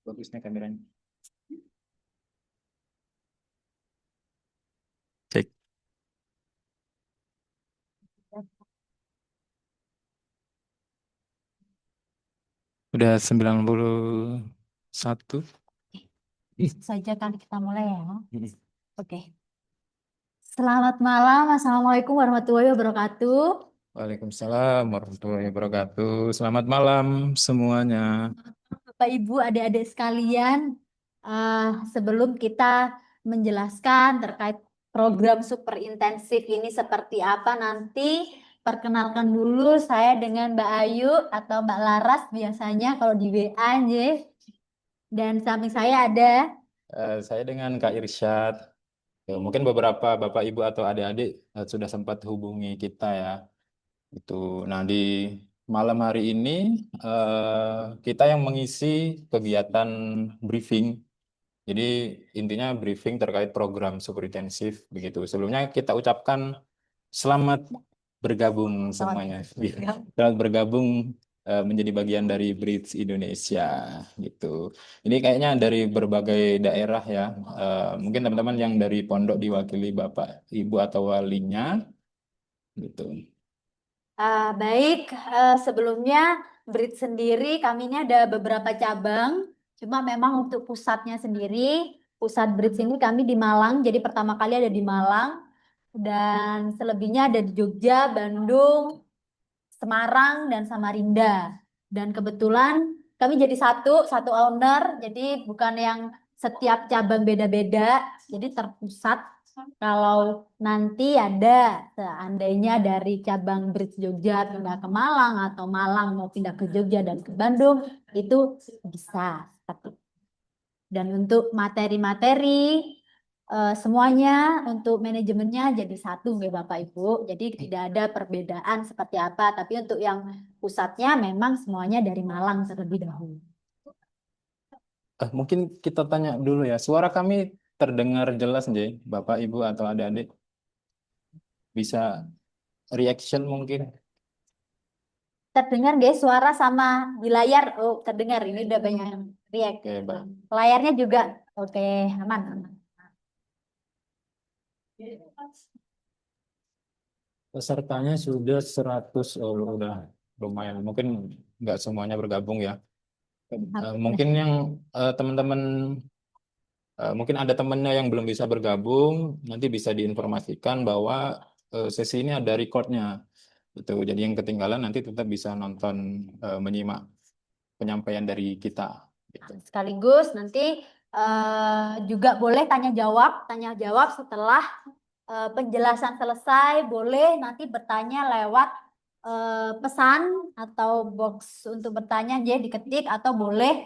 Bagusnya kameranya. Cek. Udah 91. Saja kan kita mulai ya. Oke. Selamat malam. Assalamualaikum warahmatullahi wabarakatuh. Waalaikumsalam warahmatullahi wabarakatuh. Selamat malam semuanya. Bapak Ibu, adik-adik sekalian, sebelum kita menjelaskan terkait program super intensif ini seperti apa nanti, perkenalkan dulu saya dengan Mbak Ayu atau Mbak Laras biasanya kalau di WA aja. Dan samping saya ada. Saya dengan Kak Irsyad. Mungkin beberapa Bapak Ibu atau adik-adik sudah sempat hubungi kita ya. Itu. Nah, di malam hari ini kita yang mengisi kegiatan briefing. Jadi intinya briefing terkait program super intensif begitu. Sebelumnya kita ucapkan selamat bergabung semuanya. Selamat bergabung menjadi bagian dari Bridge Indonesia gitu. Ini kayaknya dari berbagai daerah ya. Mungkin teman-teman yang dari pondok diwakili Bapak, Ibu atau walinya gitu. Baik, sebelumnya Brit sendiri kami ini ada beberapa cabang, cuma memang untuk pusatnya sendiri, pusat Brit ini kami di Malang, jadi pertama kali ada di Malang, dan selebihnya ada di Jogja, Bandung, Semarang, dan Samarinda. Dan kebetulan kami jadi satu owner, jadi bukan yang setiap cabang beda-beda, jadi terpusat. Kalau nanti ada seandainya dari cabang Bridge Jogja pindah ke Malang atau Malang mau pindah ke Jogja dan ke Bandung, itu bisa. Dan untuk materi-materi semuanya untuk manajemennya jadi satu ya Bapak Ibu. Jadi tidak ada perbedaan seperti apa, tapi untuk yang pusatnya memang semuanya dari Malang terlebih dahulu. Mungkin kita tanya dulu ya. Suara kami terdengar jelas nggih, Bapak, Ibu atau adik-adik? Bisa reaction mungkin? Terdengar guys suara sama di layar. Oh, terdengar. Ini udah banyak yang react. Oke, Pak. Layarnya juga oke, aman, aman. Pesertanya sudah 100, oh, udah lumayan. Mungkin nggak semuanya bergabung ya. Mungkin yang teman-teman, mungkin ada temennya yang belum bisa bergabung, nanti bisa diinformasikan bahwa sesi ini ada recordnya. Gitu. Jadi yang ketinggalan nanti tetap bisa nonton, menyimak penyampaian dari kita. Gitu. Sekaligus nanti juga boleh tanya jawab setelah penjelasan selesai. Boleh nanti bertanya lewat pesan atau box untuk bertanya jadi diketik atau boleh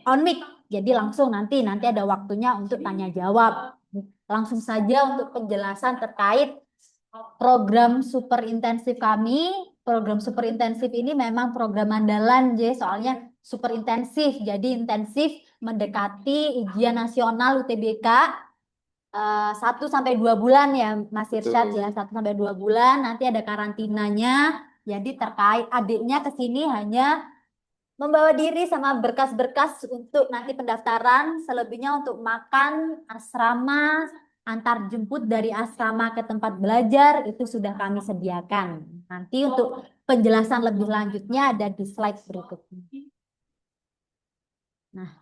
on mic. Jadi langsung nanti ada waktunya untuk tanya jawab. Langsung saja untuk penjelasan terkait program super intensif kami. Program super intensif ini memang program andalan, J, soalnya super intensif. Jadi intensif mendekati ujian nasional UTBK 1 sampai 2 bulan ya Mas Irsyad ya, 1 sampai 2 bulan. Nanti ada karantinanya. Jadi terkait adiknya ke sini hanya membawa diri sama berkas-berkas untuk nanti pendaftaran, selebihnya untuk makan, asrama, antar jemput dari asrama ke tempat belajar itu sudah kami sediakan. Nanti untuk penjelasan lebih lanjutnya ada di slide berikutnya. Nah,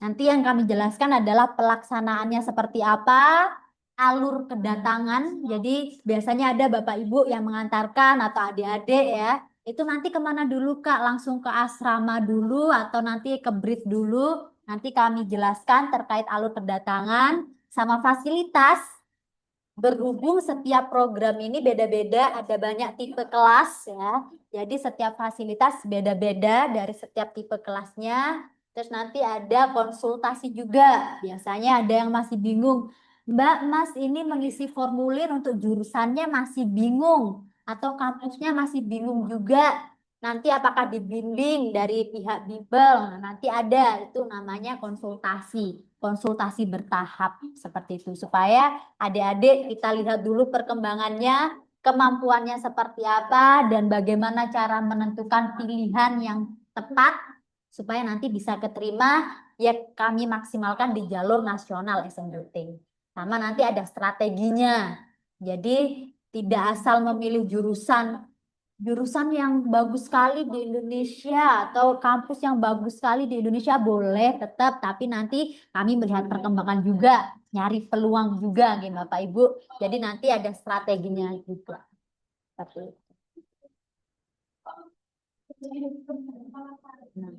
nanti yang kami jelaskan adalah pelaksanaannya seperti apa, alur kedatangan. Jadi biasanya ada Bapak Ibu yang mengantarkan atau adik-adik ya. Itu nanti kemana dulu Kak? Langsung ke asrama dulu atau nanti ke BRIT dulu? Nanti kami jelaskan terkait alur kedatangan sama fasilitas. Berhubung setiap program ini beda-beda, ada banyak tipe kelas ya. Jadi setiap fasilitas beda-beda dari setiap tipe kelasnya. Terus nanti ada konsultasi juga. Biasanya ada yang masih bingung. Mbak, Mas ini mengisi formulir untuk jurusannya masih bingung. Atau kampusnya masih bingung juga. Nanti apakah dibimbing dari pihak Bibel? Nah, nanti ada itu namanya konsultasi. Konsultasi bertahap seperti itu. Supaya adik-adik kita lihat dulu perkembangannya, kemampuannya seperti apa, dan bagaimana cara menentukan pilihan yang tepat supaya nanti bisa keterima, ya kami maksimalkan di jalur nasional SNBT. Sama nanti ada strateginya. Jadi tidak asal memilih jurusan yang bagus sekali di Indonesia atau kampus yang bagus sekali di Indonesia boleh tetap, tapi nanti kami melihat perkembangan juga, nyari peluang juga, gitu Bapak Ibu. Jadi nanti ada strateginya juga. Seperti itu. Nah,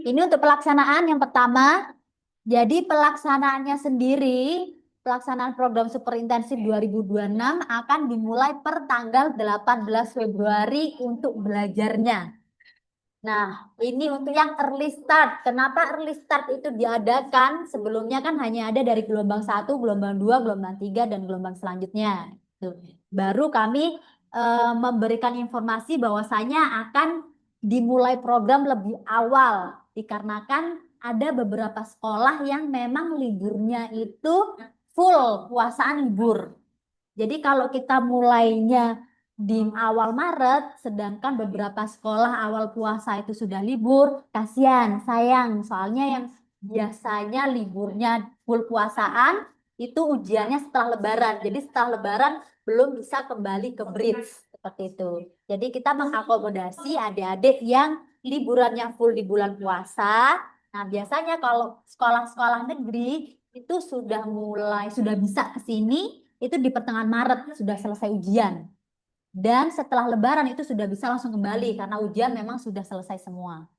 ini untuk pelaksanaan yang pertama. Jadi pelaksanaannya sendiri, pelaksanaan program super intensif 2026 akan dimulai per tanggal 18 Februari untuk belajarnya. Nah, ini untuk yang early start. Kenapa early start itu diadakan? Sebelumnya kan hanya ada dari gelombang 1, gelombang 2, gelombang 3, dan gelombang selanjutnya. Tuh. Baru kami memberikan informasi bahwasanya akan dimulai program lebih awal. Dikarenakan ada beberapa sekolah yang memang liburnya itu full puasaan libur. Jadi kalau kita mulainya di awal Maret, sedangkan beberapa sekolah awal puasa itu sudah libur, kasihan, sayang. Soalnya yang biasanya liburnya full puasaan, itu ujiannya setelah Lebaran. Jadi setelah Lebaran belum bisa kembali ke bridge, seperti itu. Jadi kita mengakomodasi adik-adik yang liburannya full di bulan puasa. Nah, biasanya kalau sekolah-sekolah negeri itu sudah bisa ke sini itu di pertengahan Maret sudah selesai ujian. Dan setelah Lebaran itu sudah bisa langsung kembali karena ujian memang sudah selesai semua.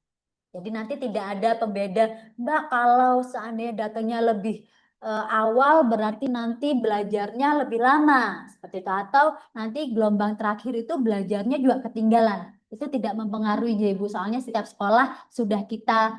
Jadi nanti tidak ada pembeda, Mbak, kalau seandainya datanya lebih awal berarti nanti belajarnya lebih lama seperti itu, atau nanti gelombang terakhir itu belajarnya juga ketinggalan. Itu tidak mempengaruhi ya Ibu, soalnya setiap sekolah sudah kita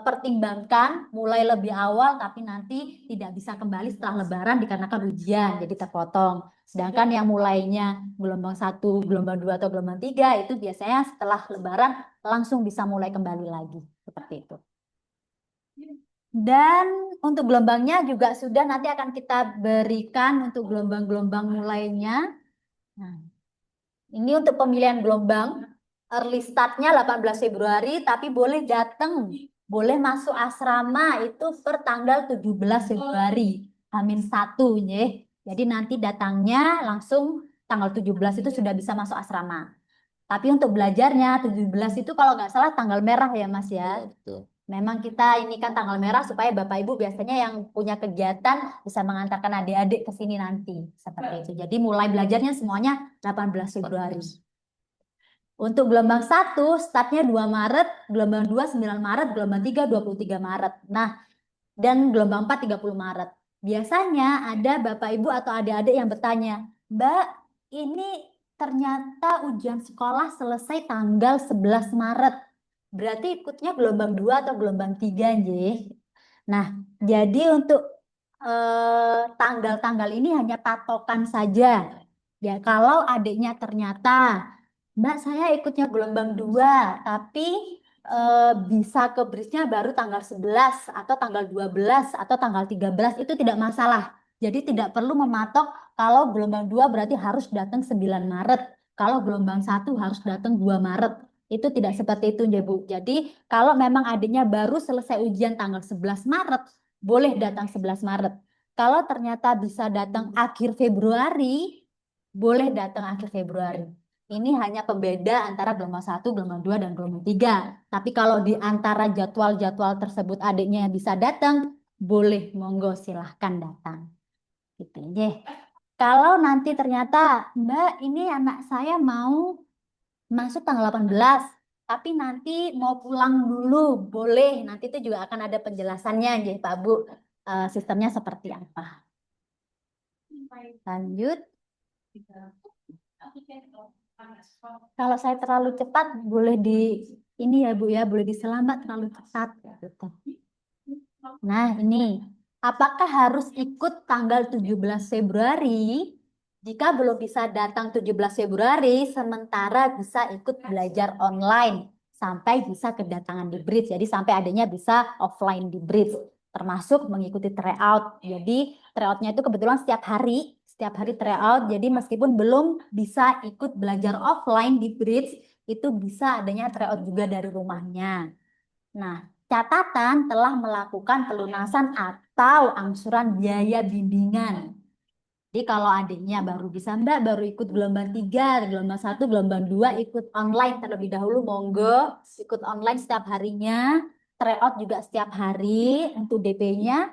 pertimbangkan mulai lebih awal, tapi nanti tidak bisa kembali setelah Lebaran dikarenakan ujian, jadi terpotong. Sedangkan yang mulainya gelombang 1, gelombang 2, atau gelombang 3 itu biasanya setelah Lebaran langsung bisa mulai kembali lagi. Seperti itu. Dan untuk gelombangnya juga sudah nanti akan kita berikan untuk gelombang-gelombang mulainya. Nah, ini untuk pemilihan gelombang. Early startnya 18 Februari, tapi boleh datang, boleh masuk asrama itu per tanggal 17 Februari. Amin 1 ya. Jadi nanti datangnya langsung tanggal 17 itu sudah bisa masuk asrama. Tapi untuk belajarnya 17 itu kalau nggak salah tanggal merah ya Mas ya. Betul. Memang kita ini kan tanggal merah supaya Bapak Ibu biasanya yang punya kegiatan bisa mengantarkan adik-adik ke sini nanti. Seperti itu. Jadi mulai belajarnya semuanya 18 Februari. Untuk gelombang 1 startnya 2 Maret, gelombang 2 9 Maret, gelombang 3 23 Maret. Nah, dan gelombang 4 30 Maret. Biasanya ada Bapak Ibu atau adik-adik yang bertanya, Mbak, ini ternyata ujian sekolah selesai tanggal 11 Maret. Berarti ikutnya gelombang 2 atau gelombang 3, nggih. Nah, jadi untuk tanggal-tanggal ini hanya patokan saja. Ya, kalau adiknya ternyata, Mbak, saya ikutnya gelombang 2, tapi bisa ke bridge-nya baru tanggal 11 atau tanggal 12 atau tanggal 13 itu tidak masalah. Jadi tidak perlu mematok kalau gelombang 2 berarti harus datang 9 Maret. Kalau gelombang 1 harus datang 2 Maret. Itu tidak seperti itu ya Bu. Jadi kalau memang adiknya baru selesai ujian tanggal 11 Maret, boleh datang 11 Maret. Kalau ternyata bisa datang akhir Februari, boleh datang akhir Februari. Ini hanya pembeda antara gelombang 1, gelombang 2, dan gelombang 3. Tapi kalau di antara jadwal-jadwal tersebut adiknya yang bisa datang, boleh, monggo silahkan datang. Gitu ya. Kalau nanti ternyata, Mbak, ini anak saya mau masuk tanggal 18, tapi nanti mau pulang dulu, boleh. Nanti itu juga akan ada penjelasannya, ya Pak Bu. Sistemnya seperti apa. Lanjut. Kalau saya terlalu cepat, boleh ini ya Bu ya, boleh diselambat terlalu cepat. Gitu. Nah ini, apakah harus ikut tanggal 17 Februari? Jika belum bisa datang 17 Februari, sementara bisa ikut belajar online sampai bisa kedatangan di bridge. Jadi sampai adanya bisa offline di bridge, termasuk mengikuti tryout. Jadi tryoutnya itu kebetulan setiap hari tryout. Jadi meskipun belum bisa ikut belajar offline di bridge, itu bisa adanya tryout juga dari rumahnya. Nah, catatan telah melakukan pelunasan atau angsuran biaya bimbingan. Jadi kalau adiknya baru bisa Mbak, baru ikut gelombang 3, gelombang 1, gelombang 2 ikut online terlebih dahulu, monggo ikut online setiap harinya, tryout juga setiap hari untuk DP-nya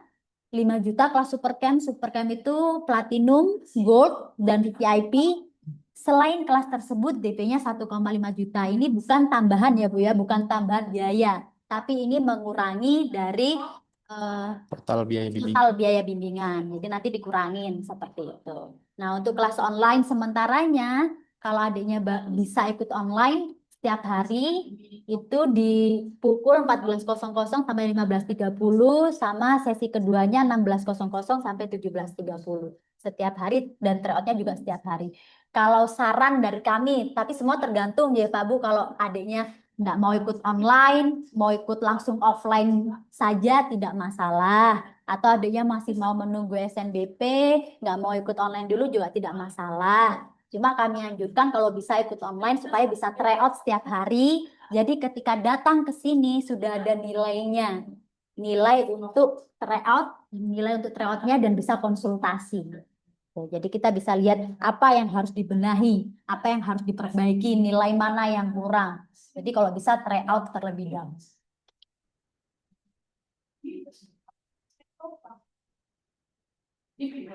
5 juta kelas Supercamp. Supercamp itu Platinum, Gold, dan VIP. Selain kelas tersebut DP-nya 1,5 juta. Ini bukan tambahan ya Bu ya, bukan tambahan biaya. Tapi ini mengurangi dari Total biaya bimbing. total biaya bimbingan. Jadi nanti dikurangin seperti itu. Nah, untuk kelas online sementaranya, kalau adiknya bisa ikut online setiap hari itu di pukul 14.00 sampai 15.30 sama sesi keduanya 16.00 sampai 17.30 setiap hari dan tryoutnya juga setiap hari. Kalau saran dari kami, tapi semua tergantung ya Pak Bu, kalau adiknya nggak mau ikut online, mau ikut langsung offline saja tidak masalah. Atau adiknya masih mau menunggu SNBP, nggak mau ikut online dulu juga tidak masalah. Cuma kami anjurkan kalau bisa ikut online supaya bisa tryout setiap hari. Jadi ketika datang ke sini sudah ada nilainya. Nilai untuk tryoutnya dan bisa konsultasi. Jadi kita bisa lihat apa yang harus dibenahi, apa yang harus diperbaiki, nilai mana yang kurang. Jadi kalau bisa tryout terlebih dahulu.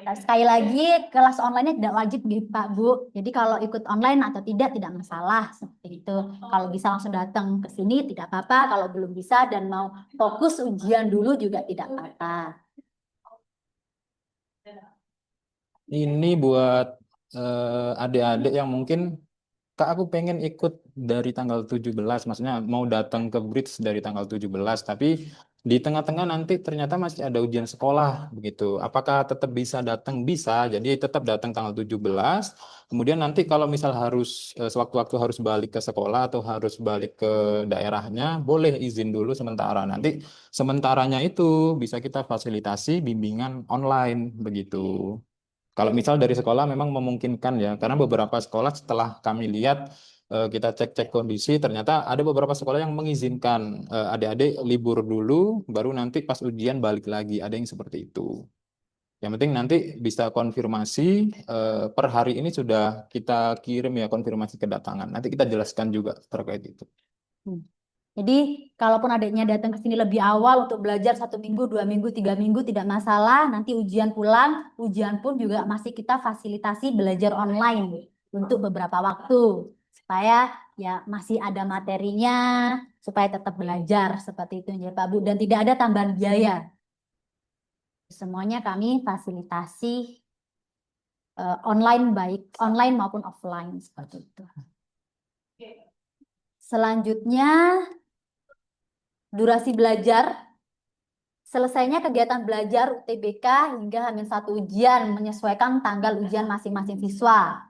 Nah, sekali lagi, kelas online-nya tidak wajib gitu, Pak Bu. Jadi kalau ikut online atau tidak masalah seperti itu. Kalau bisa langsung datang ke sini tidak apa-apa. Kalau belum bisa dan mau fokus ujian dulu juga tidak apa-apa. Ini buat adik-adik yang mungkin Kak, aku pengen ikut dari tanggal 17, maksudnya mau datang ke Bridge dari tanggal 17, tapi di tengah-tengah nanti ternyata masih ada ujian sekolah begitu. Apakah tetap bisa datang? Bisa, jadi tetap datang tanggal 17. Kemudian nanti kalau misal harus sewaktu-waktu harus balik ke sekolah atau harus balik ke daerahnya, boleh izin dulu sementara. Nanti sementaranya itu bisa kita fasilitasi bimbingan online begitu. Kalau misal dari sekolah memang memungkinkan ya, karena beberapa sekolah setelah kami lihat kita cek-cek kondisi, ternyata ada beberapa sekolah yang mengizinkan adik-adik libur dulu, baru nanti pas ujian balik lagi. Ada yang seperti itu. Yang penting nanti bisa konfirmasi per hari ini sudah kita kirim ya konfirmasi kedatangan. Nanti kita jelaskan juga terkait itu. Hmm. Jadi, kalaupun adiknya datang ke sini lebih awal untuk belajar 1 minggu, 2 minggu, 3 minggu tidak masalah. Nanti ujian pulang, ujian pun juga masih kita fasilitasi belajar online untuk beberapa waktu supaya ya masih ada materinya, supaya tetap belajar seperti itu ya Pak Bu. Dan tidak ada tambahan biaya. Semuanya kami fasilitasi online baik online maupun offline seperti itu. Selanjutnya durasi belajar. Selesainya kegiatan belajar UTBK hingga H-1 ujian menyesuaikan tanggal ujian masing-masing siswa.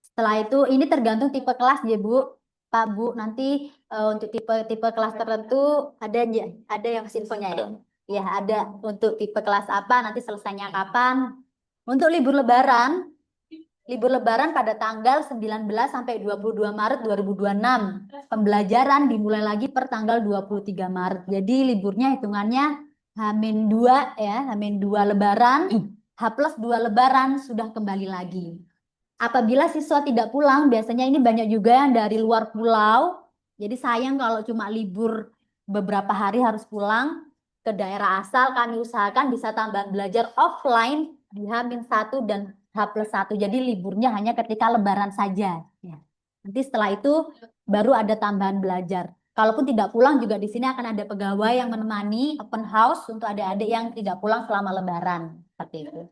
Setelah itu ini tergantung tipe kelas ya Bu. Pak Bu, nanti untuk tipe kelas tertentu ada yang kasih infonya ya. Ya, ada untuk tipe kelas apa, nanti selesainya kapan. Untuk libur lebaran pada tanggal 19 sampai 22 Maret 2026. Pembelajaran dimulai lagi per tanggal 23 Maret. Jadi liburnya hitungannya H-2 ya, H-2 lebaran, H+2 lebaran sudah kembali lagi. Apabila siswa tidak pulang, biasanya ini banyak juga yang dari luar pulau. Jadi sayang kalau cuma libur beberapa hari harus pulang ke daerah asal. Kami usahakan bisa tambahan belajar offline di H-1 dan H+1. Jadi liburnya hanya ketika lebaran saja. Ya. Nanti setelah itu baru ada tambahan belajar. Kalaupun tidak pulang juga di sini akan ada pegawai yang menemani open house untuk adik-adik yang tidak pulang selama lebaran. Seperti itu.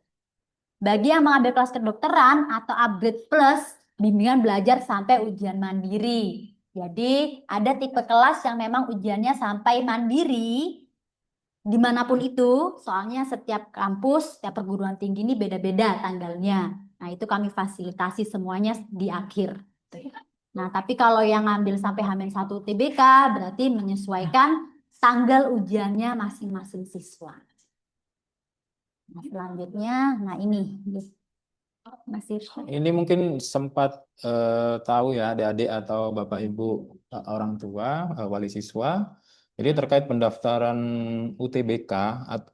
Bagi yang mengambil kelas kedokteran atau upgrade plus, bimbingan belajar sampai ujian mandiri. Jadi ada tipe kelas yang memang ujiannya sampai mandiri, dimanapun itu, soalnya setiap kampus, setiap perguruan tinggi ini beda-beda tanggalnya. Nah itu kami fasilitasi semuanya di akhir. Nah tapi kalau yang ngambil sampai H-1 TBK, berarti menyesuaikan tanggal ujiannya masing-masing siswa. Nah, selanjutnya, nah ini Mas Irsyad. Ini mungkin sempat tahu ya adik-adik atau bapak ibu orang tua wali siswa. Jadi terkait pendaftaran UTBK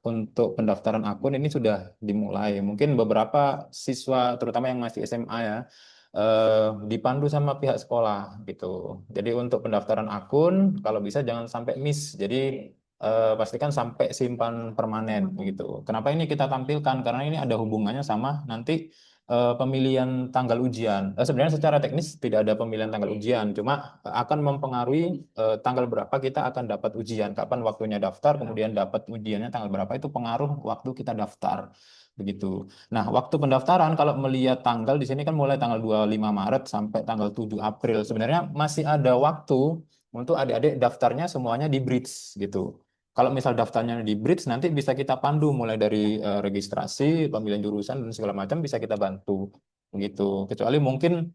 untuk pendaftaran akun ini sudah dimulai. Mungkin beberapa siswa, terutama yang masih SMA ya, dipandu sama pihak sekolah gitu. Jadi untuk pendaftaran akun, kalau bisa jangan sampai miss. Jadi pastikan sampai simpan permanen gitu. Kenapa ini kita tampilkan? Karena ini ada hubungannya sama nanti pemilihan tanggal ujian. Sebenarnya secara teknis tidak ada pemilihan tanggal ujian, cuma akan mempengaruhi tanggal berapa kita akan dapat ujian, kapan waktunya daftar, kemudian dapat ujiannya tanggal berapa, itu pengaruh waktu kita daftar. Begitu. Nah, waktu pendaftaran kalau melihat tanggal di sini kan mulai tanggal 25 Maret sampai tanggal 7 April. Sebenarnya masih ada waktu untuk adik-adik daftarnya semuanya di bridge gitu. Kalau misal daftarnya di bridge nanti bisa kita pandu mulai dari registrasi, pemilihan jurusan dan segala macam bisa kita bantu gitu. Kecuali mungkin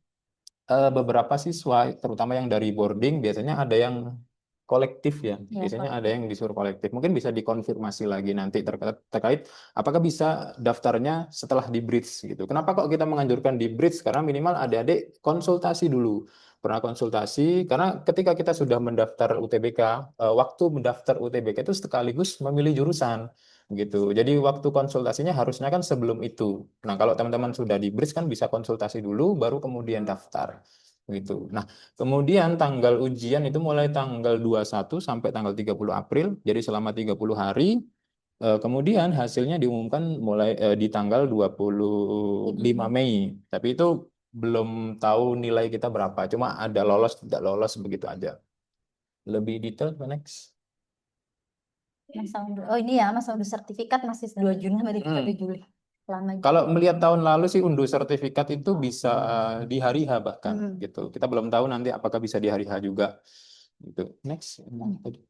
beberapa siswa, terutama yang dari boarding, biasanya ada yang kolektif ya. Ya, Biasanya ada kolektif. yang disuruh kolektif. Mungkin bisa dikonfirmasi lagi nanti terkait apakah bisa daftarnya setelah di bridge gitu. Kenapa kok kita menganjurkan di bridge? Karena minimal adik-adik konsultasi dulu. Pernah konsultasi, karena ketika kita sudah mendaftar UTBK, waktu mendaftar UTBK itu sekaligus memilih jurusan gitu. Jadi waktu konsultasinya harusnya kan sebelum itu. Nah, kalau teman-teman sudah di bridge kan bisa konsultasi dulu, baru kemudian daftar gitu. Nah, kemudian tanggal ujian itu mulai tanggal 21 sampai tanggal 30 April, jadi selama 30 hari. Kemudian hasilnya diumumkan mulai di tanggal 25 Mei. Tapi itu belum tahu nilai kita berapa, cuma ada lolos tidak lolos begitu aja. Lebih detail next. Oh ini ya, masa udah sertifikat masih 2 Juni sampai 30 Juli. Lama juga. Kalau melihat tahun lalu sih unduh sertifikat itu bisa di hari H bahkan gitu. Kita belum tahu nanti apakah bisa di hari H juga gitu. Next.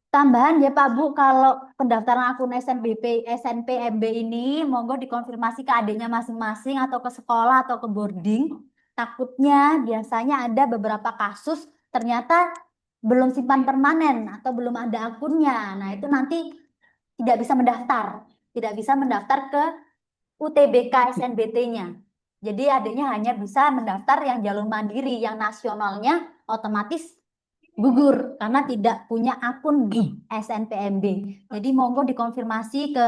Tambahan ya Pak Bu, kalau pendaftaran akun SNPMB ini monggo dikonfirmasi ke adiknya masing-masing atau ke sekolah atau ke boarding. Takutnya biasanya ada beberapa kasus ternyata belum simpan permanen atau belum ada akunnya. Nah, itu nanti tidak bisa mendaftar. Tidak bisa mendaftar ke UTBK SNBT-nya. Jadi adiknya hanya bisa mendaftar yang jalur mandiri, yang nasionalnya otomatis gugur karena tidak punya akun di SNPMB. Jadi monggo dikonfirmasi ke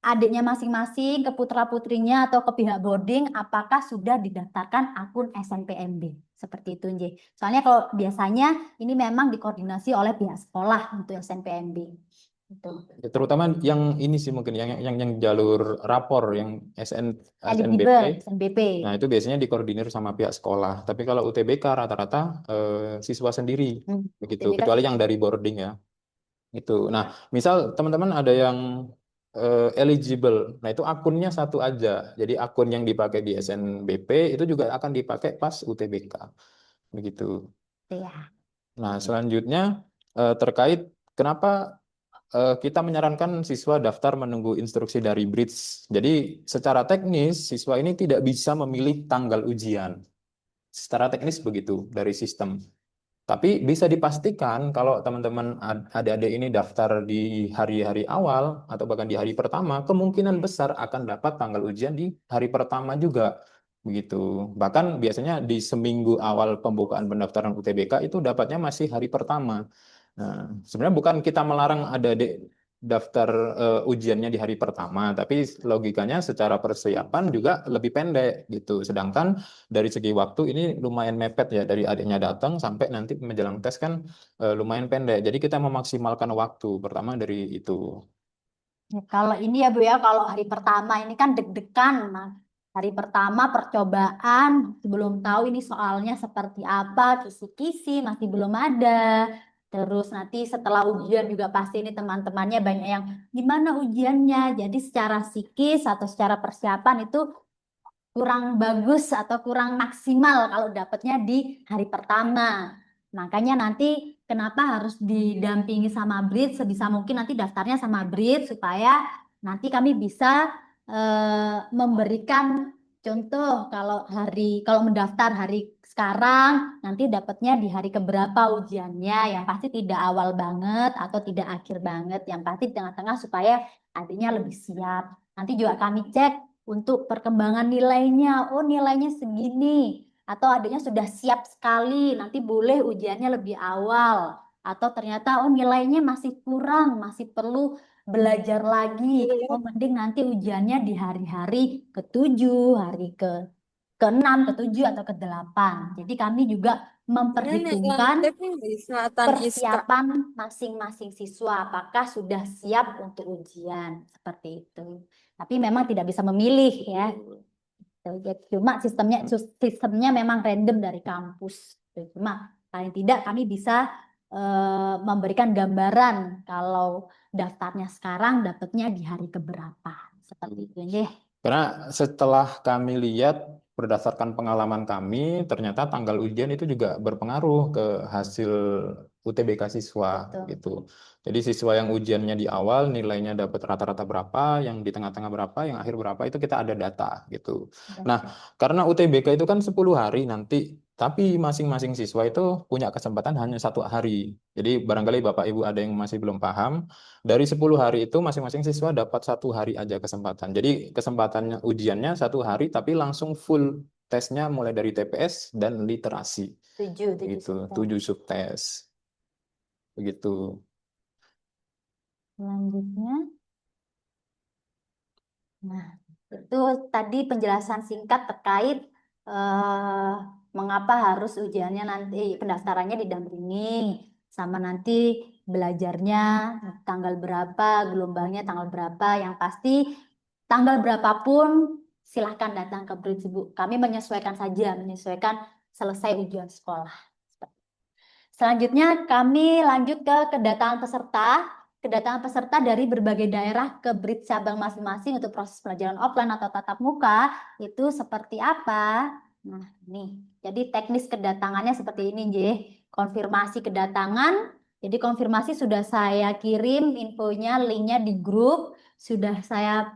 adiknya masing-masing, ke putra-putrinya atau ke pihak boarding apakah sudah didaftarkan akun SNPMB. Seperti itu, Nje. Soalnya kalau biasanya ini memang dikoordinasi oleh pihak sekolah untuk SNPMB. Gitu. Ya, terutama yang ini sih mungkin yang jalur rapor yang Eligible, SNBP. SNBP. Nah, itu biasanya dikoordinir sama pihak sekolah. Tapi kalau UTBK rata-rata siswa sendiri begitu, UTBK. kecuali yang dari boarding ya. Itu. Nah, misal teman-teman ada yang eligible. Nah, itu akunnya satu aja. Jadi akun yang dipakai di SNBP itu juga akan dipakai pas UTBK. Begitu. Ya. Nah, selanjutnya terkait kenapa kita menyarankan siswa daftar menunggu instruksi dari Bridge. Jadi, secara teknis siswa ini tidak bisa memilih tanggal ujian. Secara teknis begitu dari sistem. Tapi bisa dipastikan kalau teman-teman adik-adik ini daftar di hari-hari awal atau bahkan di hari pertama, kemungkinan besar akan dapat tanggal ujian di hari pertama juga. Begitu. Bahkan biasanya di seminggu awal pembukaan pendaftaran UTBK itu dapatnya masih hari pertama. Nah, sebenarnya bukan kita melarang adik-adik daftar ujiannya di hari pertama, tapi logikanya secara persiapan juga lebih pendek gitu. Sedangkan dari segi waktu ini lumayan mepet ya, dari adiknya datang sampai nanti menjelang tes kan lumayan pendek. Jadi kita memaksimalkan waktu pertama dari itu. Ya, kalau ini ya Bu ya, kalau hari pertama ini kan deg-degan. Nah, hari pertama percobaan, belum tahu ini soalnya seperti apa, kisi-kisi masih belum ada. Terus nanti setelah ujian juga pasti ini teman-temannya banyak yang gimana ujiannya. Jadi secara psikis atau secara persiapan itu kurang bagus atau kurang maksimal kalau dapatnya di hari pertama. Makanya nanti kenapa harus didampingi sama BRID, sebisa mungkin nanti daftarnya sama BRID supaya nanti kami bisa memberikan contoh kalau mendaftar hari sekarang nanti dapatnya di hari keberapa ujiannya, yang pasti tidak awal banget atau tidak akhir banget, yang pasti di tengah-tengah supaya adanya lebih siap. Nanti juga kami cek untuk perkembangan nilainya. Oh, nilainya segini. Atau adanya sudah siap sekali. Nanti boleh ujiannya lebih awal. atau ternyata oh nilainya masih kurang, masih perlu belajar lagi. Oh mending nanti ujiannya di hari-hari ketujuh, hari ke-6, ke-7 atau ke-8. Jadi kami juga memperhitungkan persiapan masing-masing siswa apakah sudah siap untuk ujian seperti itu. Tapi memang tidak bisa memilih ya. Cuma sistemnya memang random dari kampus. Cuma paling tidak kami bisa memberikan gambaran kalau daftarnya sekarang dapatnya di hari keberapa. Seperti itu ya. Karena setelah kami lihat berdasarkan pengalaman kami, ternyata tanggal ujian itu juga berpengaruh ke hasil UTBK siswa Betul. gitu. Jadi siswa yang ujiannya di awal nilainya dapat rata-rata berapa, yang di tengah-tengah berapa, yang akhir berapa itu kita ada data gitu. Nah, karena UTBK itu kan 10 hari nanti, tapi masing-masing siswa itu punya kesempatan hanya 1 hari. Jadi barangkali Bapak Ibu ada yang masih belum paham, dari 10 hari itu masing-masing siswa dapat 1 hari aja kesempatan. Jadi kesempatannya ujiannya 1 hari tapi langsung full tesnya mulai dari TPS dan literasi. 7 Gitu, subtes. 7 subtes. Begitu. Selanjutnya, nah itu tadi penjelasan singkat terkait mengapa harus ujiannya nanti pendaftarannya didampingi sama nanti belajarnya tanggal berapa, gelombangnya tanggal berapa, yang pasti tanggal berapapun silahkan datang ke Bridge Bu. Kami menyesuaikan saja, menyesuaikan selesai ujian sekolah. Selanjutnya kami lanjut ke kedatangan peserta. Kedatangan peserta dari berbagai daerah ke Bridge cabang masing-masing untuk proses pelajaran offline atau tatap muka itu seperti apa? Nah, nih. Jadi teknis kedatangannya seperti ini, J. Konfirmasi kedatangan. Jadi konfirmasi sudah saya kirim infonya, linknya di grup. Sudah saya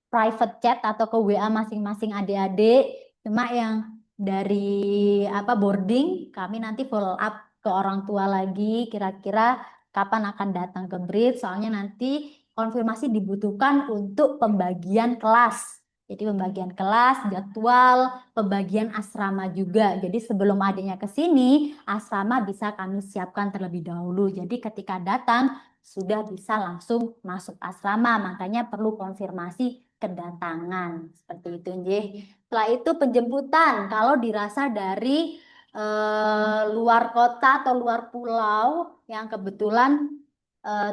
private chat atau ke WA masing-masing adik-adik. Cuma yang dari boarding kami nanti follow up ke orang tua lagi kira-kira kapan akan datang ke Bridge, soalnya nanti konfirmasi dibutuhkan untuk pembagian kelas. Jadi pembagian kelas, jadwal, pembagian asrama juga. Jadi sebelum adiknya ke sini, asrama bisa kami siapkan terlebih dahulu. Jadi ketika datang sudah bisa langsung masuk asrama, makanya perlu konfirmasi kedatangan seperti itu, Nggih. Setelah itu penjemputan kalau dirasa dari luar kota atau luar pulau yang kebetulan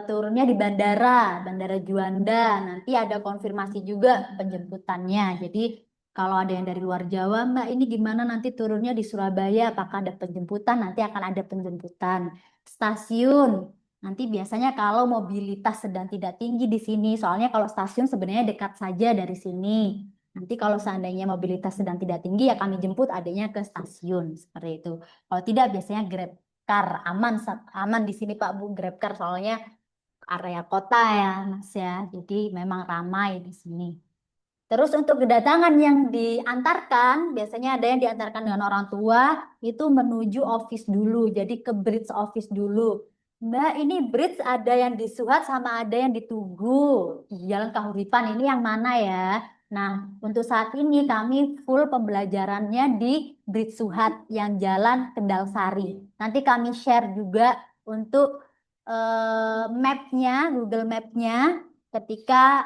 turunnya di Bandara Juanda, nanti ada konfirmasi juga penjemputannya. Jadi kalau ada yang dari luar Jawa, Mbak, ini gimana nanti turunnya di Surabaya? Apakah ada penjemputan? Nanti akan ada penjemputan. Stasiun, nanti biasanya kalau mobilitas sedang tidak tinggi di sini, soalnya kalau stasiun sebenarnya dekat saja dari sini. Nanti kalau seandainya mobilitas sedang tidak tinggi, ya kami jemput adanya ke stasiun seperti itu. Kalau tidak, biasanya Grab Car aman, aman di sini Pak Bu, Grab Car soalnya area kota ya Mas ya. Jadi memang ramai di sini. Terus untuk kedatangan yang diantarkan, biasanya ada yang diantarkan dengan orang tua, itu menuju office dulu, jadi ke bridge office dulu. Mbak, ini bridge ada yang di Suhat sama ada yang di Tugu, di Jalan Kahuripan, ini yang mana ya? Nah, untuk saat ini kami full pembelajarannya di Bridge Suhat yang Jalan Kendal Sari. Nanti kami share juga untuk mapnya, Google Map-nya ketika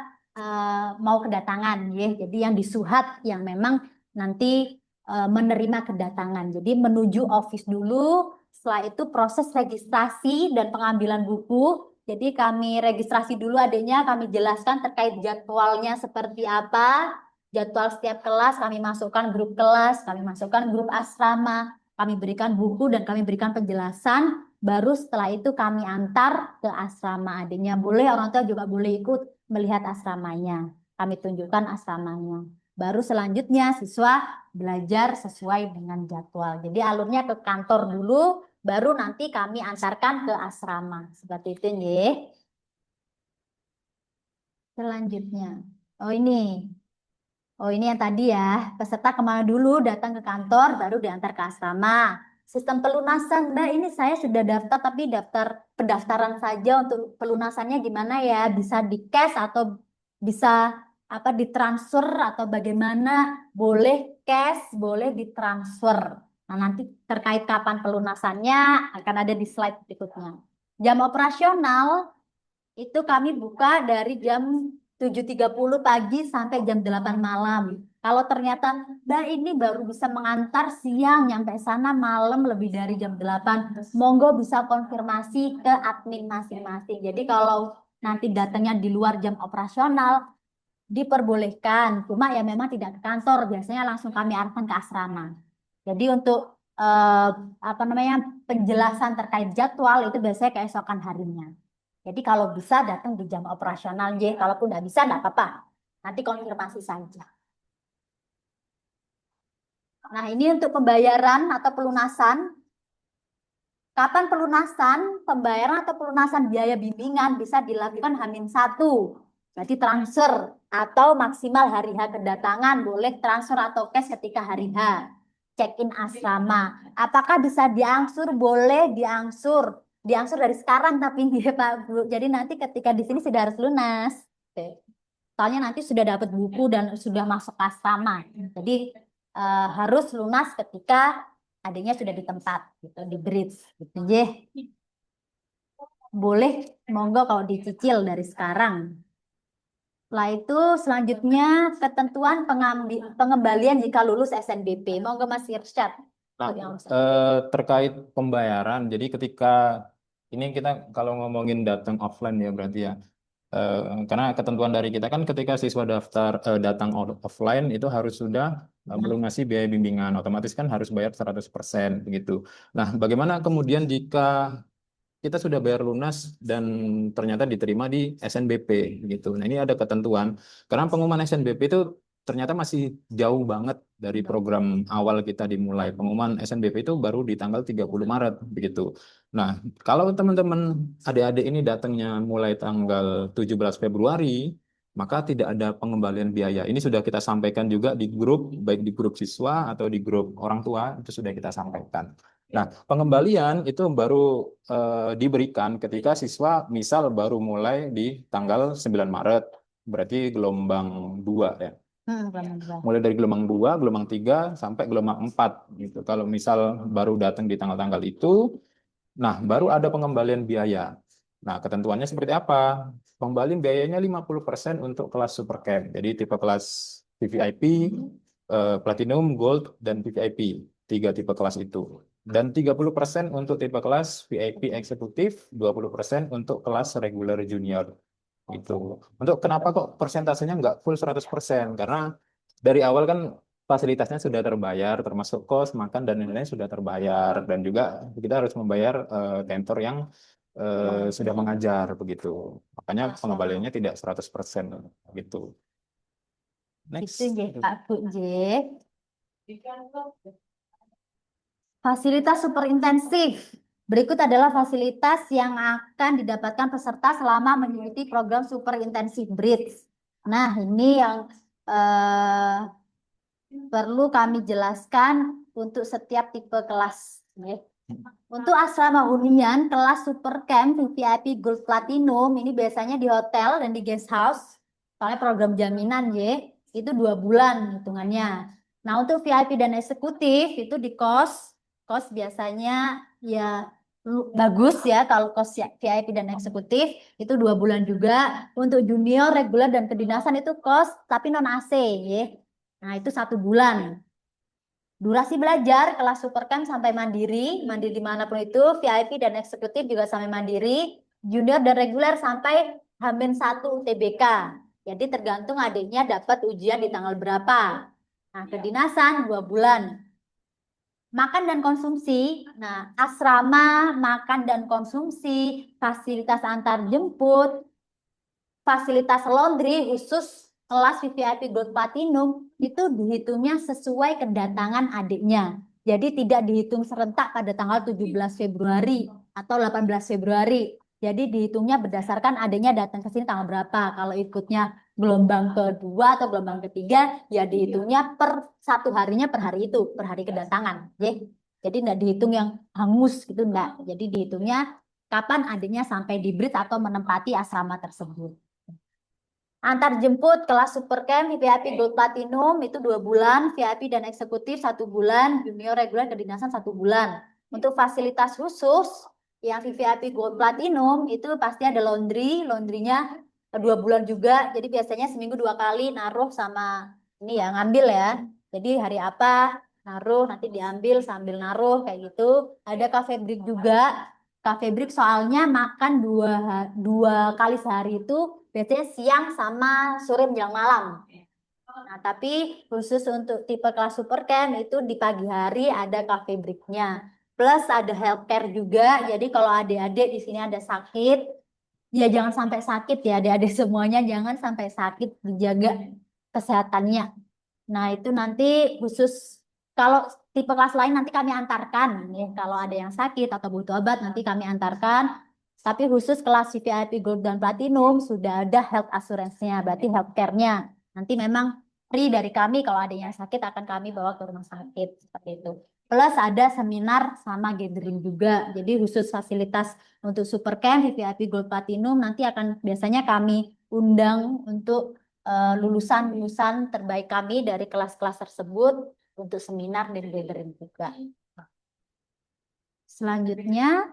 mau kedatangan ya. Jadi yang disuhat yang memang nanti menerima kedatangan. Jadi menuju office dulu, setelah itu proses registrasi dan pengambilan buku. Jadi kami registrasi dulu adanya, kami jelaskan terkait jadwalnya seperti apa. Jadwal setiap kelas kami masukkan grup kelas, kami masukkan grup asrama, kami berikan buku dan kami berikan penjelasan. Baru setelah itu kami antar ke asrama adanya. Boleh orang tua juga boleh ikut melihat asramanya. Kami tunjukkan asramanya. Baru selanjutnya siswa belajar sesuai dengan jadwal. Jadi alurnya ke kantor dulu, baru nanti kami antarkan ke asrama. Seperti itu nih. Selanjutnya. Oh ini. Oh ini yang tadi ya. Peserta kemana dulu? Datang ke kantor, baru diantar ke asrama. Sistem pelunasan, Mbak, ini saya sudah daftar tapi daftar pendaftaran saja, untuk pelunasannya gimana ya? Bisa di cash atau bisa ditransfer atau bagaimana? Boleh cash, boleh ditransfer. Nah, nanti terkait kapan pelunasannya akan ada di slide berikutnya. Jam operasional itu kami buka dari jam 7.30 pagi sampai jam 8 malam. Kalau ternyata Mbak ini baru bisa mengantar siang nyampe sana malam lebih dari jam 8, monggo bisa konfirmasi ke admin masing-masing. Jadi kalau nanti datangnya di luar jam operasional diperbolehkan, cuma ya memang tidak ke kantor, biasanya langsung kami arahkan ke asrama. Jadi untuk eh, apa namanya penjelasan terkait jadwal itu biasanya keesokan harinya. Jadi kalau bisa datang di jam operasional, J. Kalaupun nggak bisa, nggak apa-apa. Nanti konfirmasi saja. Nah, ini untuk pembayaran atau pelunasan. Kapan pelunasan? Pembayaran atau pelunasan biaya bimbingan bisa dilakukan H-1. Berarti transfer atau maksimal hari H kedatangan. Boleh transfer atau cash ketika hari H. Check-in asrama. Apakah bisa diangsur? Boleh diangsur. Diangsur dari sekarang tapi ya Pak Bu. Jadi nanti ketika di sini sudah harus lunas. Oke. Soalnya nanti sudah dapat buku dan sudah masuk asrama. Jadi harus lunas ketika adanya sudah di tempat gitu, di bridge gitu ya. Boleh monggo kalau dicicil dari sekarang. Setelah itu selanjutnya ketentuan pengembalian jika lulus SNBP. Monggo Mas Irsyad. Nah, Yang lulus. terkait pembayaran, jadi ketika ini kita kalau ngomongin datang offline ya berarti ya. Eh, karena ketentuan dari kita kan ketika siswa datang offline itu harus sudah melunasi biaya bimbingan, otomatis kan harus bayar 100% begitu. Nah, bagaimana kemudian jika kita sudah bayar lunas dan ternyata diterima di SNBP gitu. Nah, ini ada ketentuan karena pengumuman SNBP itu ternyata masih jauh banget dari program awal kita dimulai. Pengumuman SNBP itu baru di tanggal 30 Maret begitu. Nah, kalau teman-teman adik-adik ini datangnya mulai tanggal 17 Februari, maka tidak ada pengembalian biaya. Ini sudah kita sampaikan juga di grup, baik di grup siswa atau di grup orang tua, itu sudah kita sampaikan. Nah, pengembalian itu baru diberikan ketika siswa misal baru mulai di tanggal 9 Maret, berarti gelombang 2 ya. Mulai dari gelombang 2, gelombang 3 sampai gelombang 4 gitu. Kalau misal baru datang di tanggal-tanggal itu, nah baru ada pengembalian biaya. Nah, ketentuannya seperti apa? Pengembalian biayanya 50% untuk kelas super camp. Jadi tipe kelas VVIP, Platinum, Gold, dan VVIP. Tiga tipe kelas itu. Dan 30% untuk tipe kelas VIP eksekutif, 20% untuk kelas regular junior. Itu. Untuk kenapa kok persentasenya nggak full 100%? Karena dari awal kan fasilitasnya sudah terbayar, termasuk kos, makan, dan lain-lain sudah terbayar. Dan juga kita harus membayar tentor yang sudah mengajar begitu. Makanya pengembaliannya tidak 100% gitu. Next. Itu J, Pak Bu J. Fasilitas super intensif. Berikut adalah fasilitas yang akan didapatkan peserta selama mengikuti program super intensif bridge. Nah, ini yang perlu kami jelaskan untuk setiap tipe kelas. Untuk asrama hunian kelas super camp VIP Gold Platinum ini biasanya di hotel dan di guest house. Soalnya program jaminan itu 2 bulan hitungannya. Nah, untuk VIP dan eksekutif itu di kos biasanya ya bagus ya kalau kos VIP dan eksekutif itu 2 bulan juga. Untuk junior, reguler dan kedinasan itu kos tapi non AC ya. Nah, itu 1 bulan. Durasi belajar kelas supercamp sampai mandiri, mandiri dimanapun itu, VIP dan eksekutif juga sampai mandiri, junior dan reguler sampai H-1 UTBK. Jadi tergantung adiknya dapat ujian di tanggal berapa. Nah, kedinasan 2 bulan. Makan dan konsumsi, nah asrama, makan dan konsumsi, fasilitas antar jemput, fasilitas laundry khusus kelas VVIP Gold Platinum itu dihitungnya sesuai kedatangan adiknya. Jadi tidak dihitung serentak pada tanggal 17 Februari atau 18 Februari. Jadi dihitungnya berdasarkan adiknya datang ke sini tanggal berapa. Kalau ikutnya gelombang kedua atau gelombang ketiga, ya dihitungnya per satu harinya per hari itu, per hari kedatangan. Jadi tidak dihitung yang hangus gitu, enggak. Jadi dihitungnya kapan adiknya sampai di bridge atau menempati asrama tersebut. Antar jemput kelas Super Camp, VIP Gold Platinum itu 2 bulan, VIP dan eksekutif 1 bulan, junior reguler kedinasan 1 bulan. Untuk fasilitas khusus yang VIP Gold Platinum itu pasti ada laundry, laundrynya 2 bulan juga. Jadi biasanya seminggu 2 kali naruh sama ini ya ngambil ya. Jadi hari apa naruh nanti diambil sambil naruh kayak gitu. Ada cafe break juga. Cafe break soalnya makan dua kali sehari itu biasanya siang sama sore menjelang malam. Nah, tapi khusus untuk tipe kelas super camp itu di pagi hari ada cafe breaknya. Plus ada healthcare juga. Jadi kalau adik-adik di sini ada sakit, ya jangan sampai sakit ya adik-adik semuanya jangan sampai sakit dijaga kesehatannya. Nah, itu nanti khusus kalau tipe kelas lain nanti kami antarkan nih. Kalau ada yang sakit atau butuh obat nanti kami antarkan. Tapi khusus kelas VIP Gold dan Platinum sudah ada health assurance-nya, berarti healthcare-nya. Nanti memang free dari kami kalau ada yang sakit akan kami bawa ke rumah sakit seperti itu. Plus ada seminar sama gathering juga. Jadi khusus fasilitas untuk Super Camp, VIP Gold Platinum nanti akan biasanya kami undang untuk lulusan-lulusan terbaik kami dari kelas-kelas tersebut untuk seminar dan gathering juga. Selanjutnya,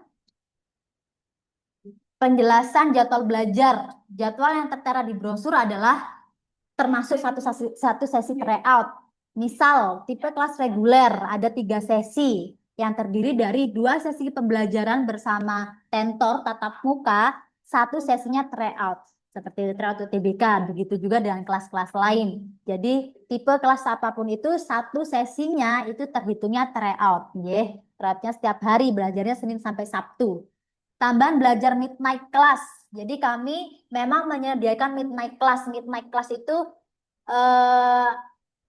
penjelasan jadwal belajar. Jadwal yang tertera di brosur adalah termasuk satu sesi tryout. Misal, tipe kelas reguler ada 3 sesi yang terdiri dari 2 sesi pembelajaran bersama tentor tatap muka, 1 sesinya tryout. Seperti tryout UTBK, begitu juga dengan kelas-kelas lain. Jadi, tipe kelas apapun itu, 1 sesinya itu terhitungnya tryout. Tryoutnya setiap hari, belajarnya Senin sampai Sabtu. Tambahan belajar midnight class. Jadi kami memang menyediakan midnight class. Midnight class itu eh,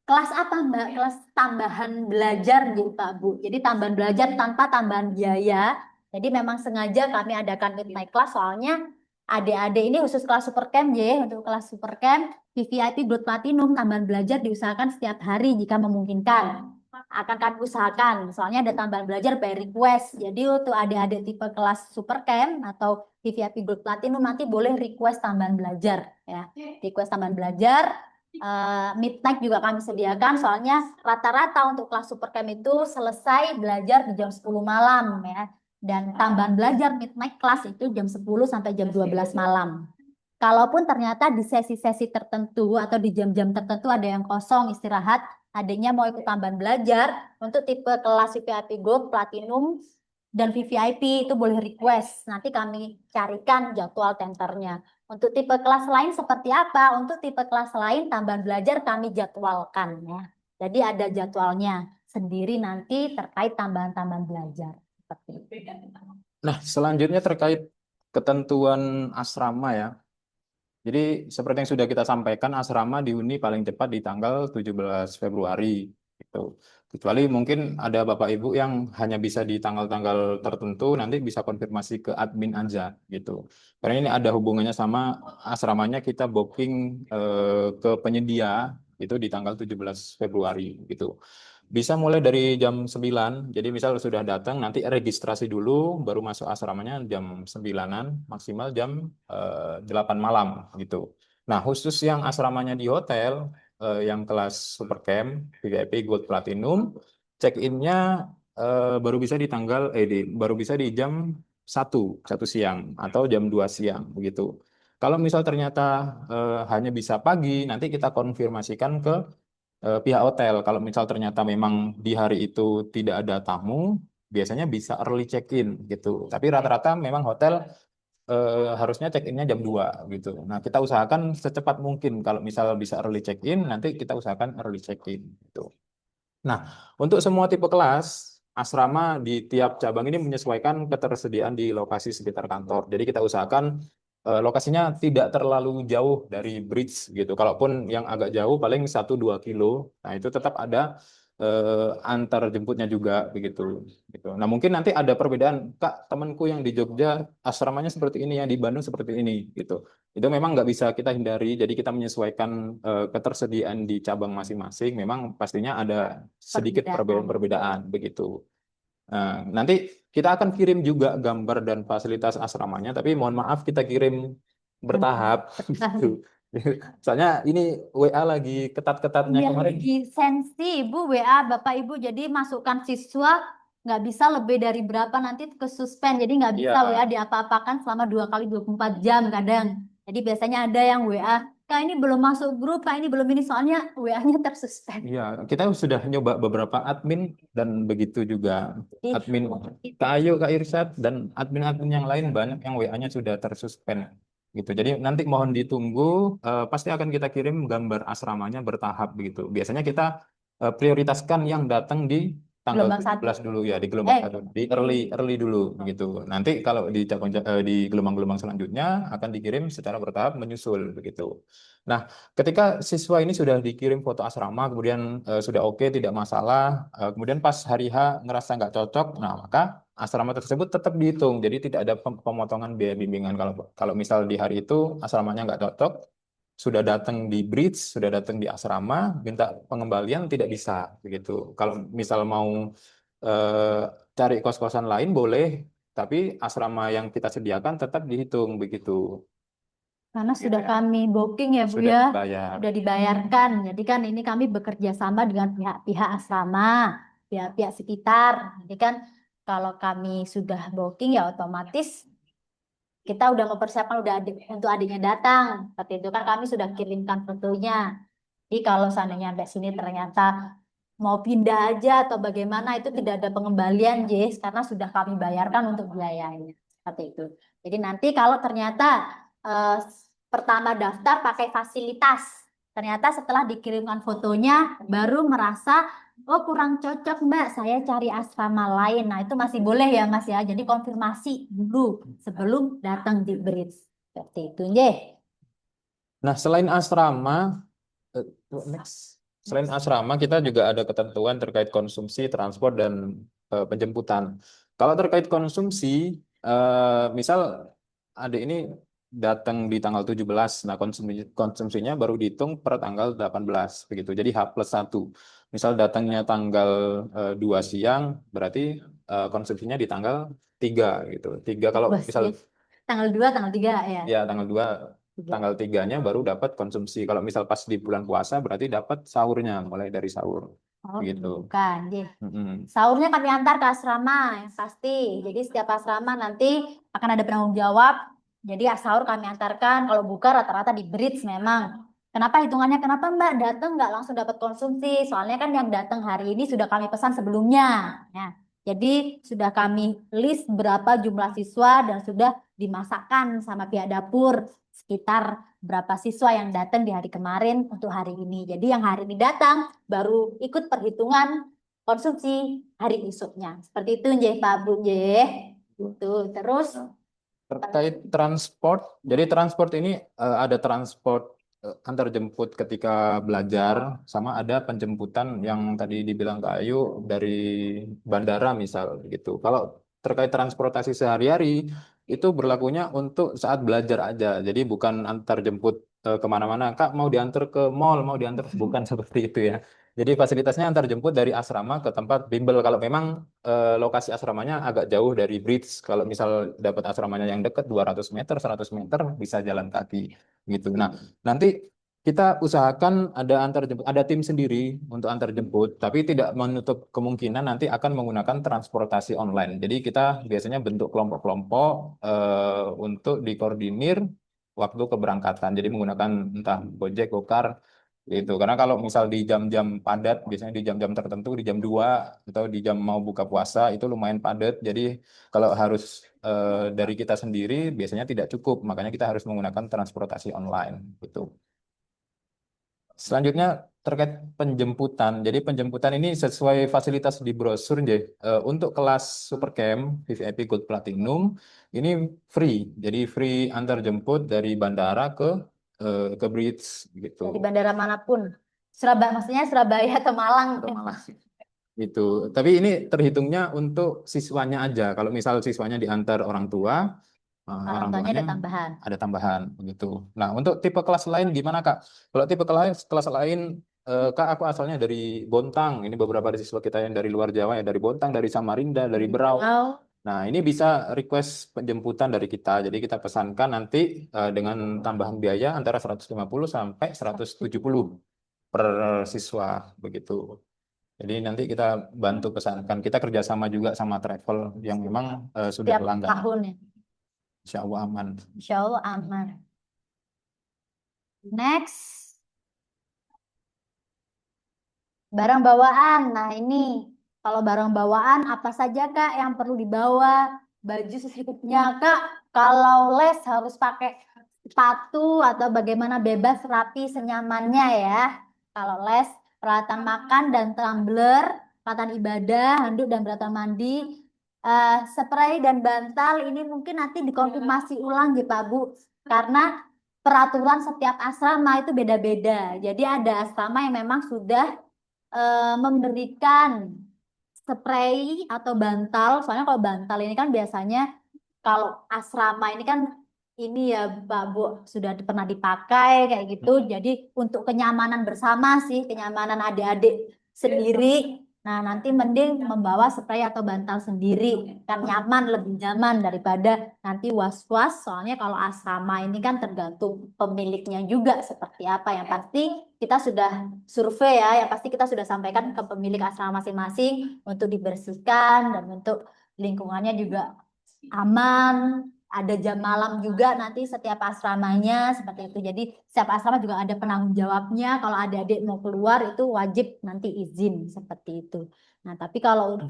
kelas apa Mbak? Kelas tambahan belajar gitu Pak Bu. Jadi tambahan belajar tanpa tambahan biaya. Jadi memang sengaja kami adakan midnight class soalnya adik-adik ini khusus kelas super camp ya. Untuk kelas super camp VVIP Gold Platinum tambahan belajar diusahakan setiap hari jika memungkinkan. Akan kami usahakan. Soalnya ada tambahan belajar by request. Jadi untuk adik-adik tipe kelas super camp atau VVIP Gold Platinum nanti boleh request tambahan belajar ya. Request tambahan belajar. Midnight juga kami sediakan soalnya rata-rata untuk kelas super camp itu selesai belajar di jam 10 malam ya. Dan tambahan belajar midnight class itu jam 10 sampai jam 12 malam. Kalaupun ternyata di sesi-sesi tertentu atau di jam-jam tertentu ada yang kosong istirahat, adanya mau ikut tambahan belajar untuk tipe kelas VIP Gold, Platinum, dan VVIP itu boleh request. Nanti kami carikan jadwal tenternya. Untuk tipe kelas lain seperti apa? Untuk tipe kelas lain tambahan belajar kami jadwalkan ya. Jadi ada jadwalnya sendiri nanti terkait tambahan-tambahan belajar. Seperti itu. Nah, selanjutnya terkait ketentuan asrama ya. Jadi seperti yang sudah kita sampaikan, asrama dihuni paling cepat di tanggal 17 Februari. Gitu. Kecuali mungkin ada Bapak Ibu yang hanya bisa di tanggal-tanggal tertentu, nanti bisa konfirmasi ke admin aja gitu. Karena ini ada hubungannya sama asramanya kita booking ke penyedia itu di tanggal 17 Februari gitu. Bisa mulai dari jam 9, jadi misal sudah datang, nanti registrasi dulu, baru masuk asramanya jam 9-an, maksimal jam 8 malam gitu. Nah, khusus yang asramanya di hotel, yang kelas Super Camp, VIP Gold Platinum, check-in-nya baru bisa di baru bisa di jam 1 siang atau jam 2 siang begitu. Kalau misal ternyata hanya bisa pagi, nanti kita konfirmasikan ke pihak hotel. Kalau misal ternyata memang di hari itu tidak ada tamu, biasanya bisa early check-in gitu. Tapi rata-rata memang hotel harusnya check-innya jam 2 gitu. Nah, kita usahakan secepat mungkin. Kalau misal bisa early check-in, nanti kita usahakan early check-in gitu. Nah, untuk semua tipe kelas, asrama di tiap cabang ini menyesuaikan ketersediaan di lokasi sekitar kantor. Jadi kita usahakan lokasinya tidak terlalu jauh dari bridge gitu. Kalaupun yang agak jauh paling 1-2 kilo, nah itu tetap ada antar jemputnya juga begitu. Gitu. Nah mungkin nanti ada perbedaan, Kak, temanku yang di Jogja asramanya seperti ini, yang di Bandung seperti ini gitu. Itu memang nggak bisa kita hindari, jadi kita menyesuaikan ketersediaan di cabang masing-masing. Memang pastinya ada sedikit Perbedaan. perbedaan-perbedaan begitu. Nanti kita akan kirim juga gambar dan fasilitas asramanya, tapi mohon maaf kita kirim bertahap gitu. Soalnya ini WA lagi ketat-ketatnya Iya, kemarin. lagi sensi Ibu WA Bapak Ibu. Jadi masukkan siswa nggak bisa lebih dari berapa nanti ke suspend. Jadi nggak Iya, bisa WA diapa-apakan selama 2 kali 24 jam kadang. Jadi biasanya ada yang WA, Kak ini belum masuk grup, Kak ini belum ini soalnya WA-nya tersuspend. iya. Kita sudah nyoba beberapa admin dan begitu juga Jadi, admin Kak Ayu, Kak Irsat, dan admin-admin yang lain banyak yang WA-nya sudah tersuspend gitu. Jadi nanti mohon ditunggu, pasti akan kita kirim gambar asramanya bertahap begitu. Biasanya kita prioritaskan yang datang di tanggal gelombang satu. 17 dulu ya, di gelombang Eh, satu, di early early dulu gitu. Nanti kalau di di gelombang-gelombang selanjutnya akan dikirim secara bertahap menyusul begitu. Nah, ketika siswa ini sudah dikirim foto asrama, kemudian sudah oke, tidak masalah, kemudian pas hari H ngerasa nggak cocok, nah maka asrama tersebut tetap dihitung. Jadi tidak ada pemotongan biaya bimbingan. Kalau kalau misal di hari itu asramanya nggak cocok, sudah datang di bridge, sudah datang di asrama, minta pengembalian tidak bisa, begitu. Kalau misal mau eh, cari kos-kosan lain boleh, tapi asrama yang kita sediakan tetap dihitung, begitu. karena sudah kami booking ya Bu Sudah ya, dibayar. sudah dibayarkan. Jadi kan ini kami bekerja sama dengan pihak-pihak asrama, pihak-pihak sekitar. Jadi kan kalau kami sudah booking ya otomatis kita udah mempersiapkan udah adik, untuk adiknya datang. Seperti itu kan kami sudah kirimkan fotonya. Jadi kalau seandainya sampai sini ternyata mau pindah aja atau bagaimana itu tidak ada pengembalian, Jess, karena sudah kami bayarkan untuk biayanya. Seperti itu. Jadi nanti kalau ternyata eh, pertama daftar pakai fasilitas, ternyata setelah dikirimkan fotonya baru merasa oh kurang cocok Mbak, saya cari asrama lain. Nah itu masih boleh ya Mas ya. Jadi konfirmasi dulu sebelum datang di bridge. Seperti itu, Jeh. Nah, selain asrama, eh, next. Selain asrama, kita juga ada ketentuan terkait konsumsi, transport, dan penjemputan. Kalau terkait konsumsi, misal adik ini datang di tanggal 17, nah konsumsinya baru dihitung per tanggal 18, begitu. Jadi H+1. Misal datangnya tanggal 2 siang, berarti konsumsinya di tanggal 3, gitu. 3 kalau Bos, misal ya. Tanggal 2, tanggal 3 ya. ya tanggal 2, Tiga. tanggal tiganya baru dapat konsumsi. Kalau misal pas di bulan puasa berarti dapat sahurnya, mulai dari sahur. Oh, Gitu. bukan, Jeh. Mm-mm. Sahurnya kami antar ke asrama, yang pasti. Jadi setiap asrama nanti akan ada penanggung jawab. Jadi sahur kami antarkan. Kalau buka rata-rata di bridge memang. Kenapa hitungannya? Kenapa Mbak datang nggak langsung dapat konsumsi? Soalnya kan yang datang hari ini sudah kami pesan sebelumnya. Ya. Jadi sudah kami list berapa jumlah siswa dan sudah dimasakkan sama pihak dapur sekitar berapa siswa yang datang di hari kemarin untuk hari ini. Jadi yang hari ini datang baru ikut perhitungan konsumsi hari esoknya. Seperti itu, Nggih, Pak Bu, nggih. Gitu. Terus Terkait transport, jadi transport ini ada transport antar jemput ketika belajar, sama ada penjemputan yang tadi dibilang Kak Ayu dari bandara misal gitu. Kalau terkait transportasi sehari-hari itu berlakunya untuk saat belajar aja, jadi bukan antar jemput kemana-mana. Kak mau diantar ke mall, mau diantar, bukan seperti itu ya. Jadi fasilitasnya antar jemput dari asrama ke tempat bimbel. Kalau memang lokasi asramanya agak jauh dari bridge. Kalau misal dapat asramanya yang dekat 200 meter, 100 meter bisa jalan kaki gitu. Nah, nanti kita usahakan ada antar jemput, ada tim sendiri untuk antar jemput, tapi tidak menutup kemungkinan nanti akan menggunakan transportasi online. Jadi kita biasanya bentuk kelompok-kelompok untuk dikoordinir waktu keberangkatan. Jadi menggunakan entah Gojek, Gokar, gitu. Karena kalau misal di jam-jam padat, biasanya di jam-jam tertentu, di jam 2 atau di jam mau buka puasa, itu lumayan padat. Jadi kalau harus dari kita sendiri, biasanya tidak cukup. Makanya kita harus menggunakan transportasi online. Gitu. Selanjutnya terkait penjemputan. Jadi penjemputan ini sesuai fasilitas di brosur, Nje. Untuk kelas Supercamp, VVIP Gold Platinum, ini free. Jadi free antar jemput dari bandara ke bridge gitu. dari bandara manapun. Surabaya, maksudnya Surabaya atau Malang. Atau malah itu. Tapi ini terhitungnya untuk siswanya aja. Kalau misal siswanya diantar orang tua, Orang orang tuanya tuanya ada tambahan. ada tambahan begitu. Nah, untuk tipe kelas lain gimana, Kak? Kalau tipe kelas lain, Kak, aku asalnya dari Bontang. Ini beberapa siswa kita yang dari luar Jawa ya, dari Bontang, dari Samarinda, dari Berau. Berau. Nah, ini bisa request penjemputan dari kita. Jadi kita pesankan nanti dengan tambahan biaya antara 150 sampai 170 per siswa begitu. Jadi nanti kita bantu pesankan. Kita kerjasama juga sama travel yang memang sudah Tiap langganan. tahun ya. Insya Allah aman. Insya Allah aman. Next, barang bawaan. Nah ini, kalau barang bawaan apa saja Kak yang perlu dibawa? Baju secukupnya Kak. Kalau les harus pakai sepatu atau bagaimana bebas rapi senyamannya ya. Kalau les, peralatan makan dan tumbler, peralatan ibadah, handuk dan peralatan mandi, spray dan bantal ini mungkin nanti dikonfirmasi ulang ya Pak Bu. Karena peraturan setiap asrama itu beda-beda. Jadi ada asrama yang memang sudah memberikan spray atau bantal. Soalnya kalau bantal ini kan biasanya kalau asrama ini kan ini ya Pak Bu sudah pernah dipakai kayak gitu. Jadi untuk kenyamanan bersama sih, kenyamanan adik-adik sendiri. Nah, nanti mending membawa spray atau bantal sendiri kan nyaman, lebih nyaman daripada nanti was-was. Soalnya kalau asrama ini kan tergantung pemiliknya juga seperti apa. Yang pasti kita sudah survei ya, yang pasti kita sudah sampaikan ke pemilik asrama masing-masing untuk dibersihkan dan untuk lingkungannya juga aman, ada jam malam juga nanti setiap asramanya seperti itu. Jadi setiap asrama juga ada penanggung jawabnya. Kalau adik-adik mau keluar itu wajib nanti izin seperti itu. Nah, tapi kalau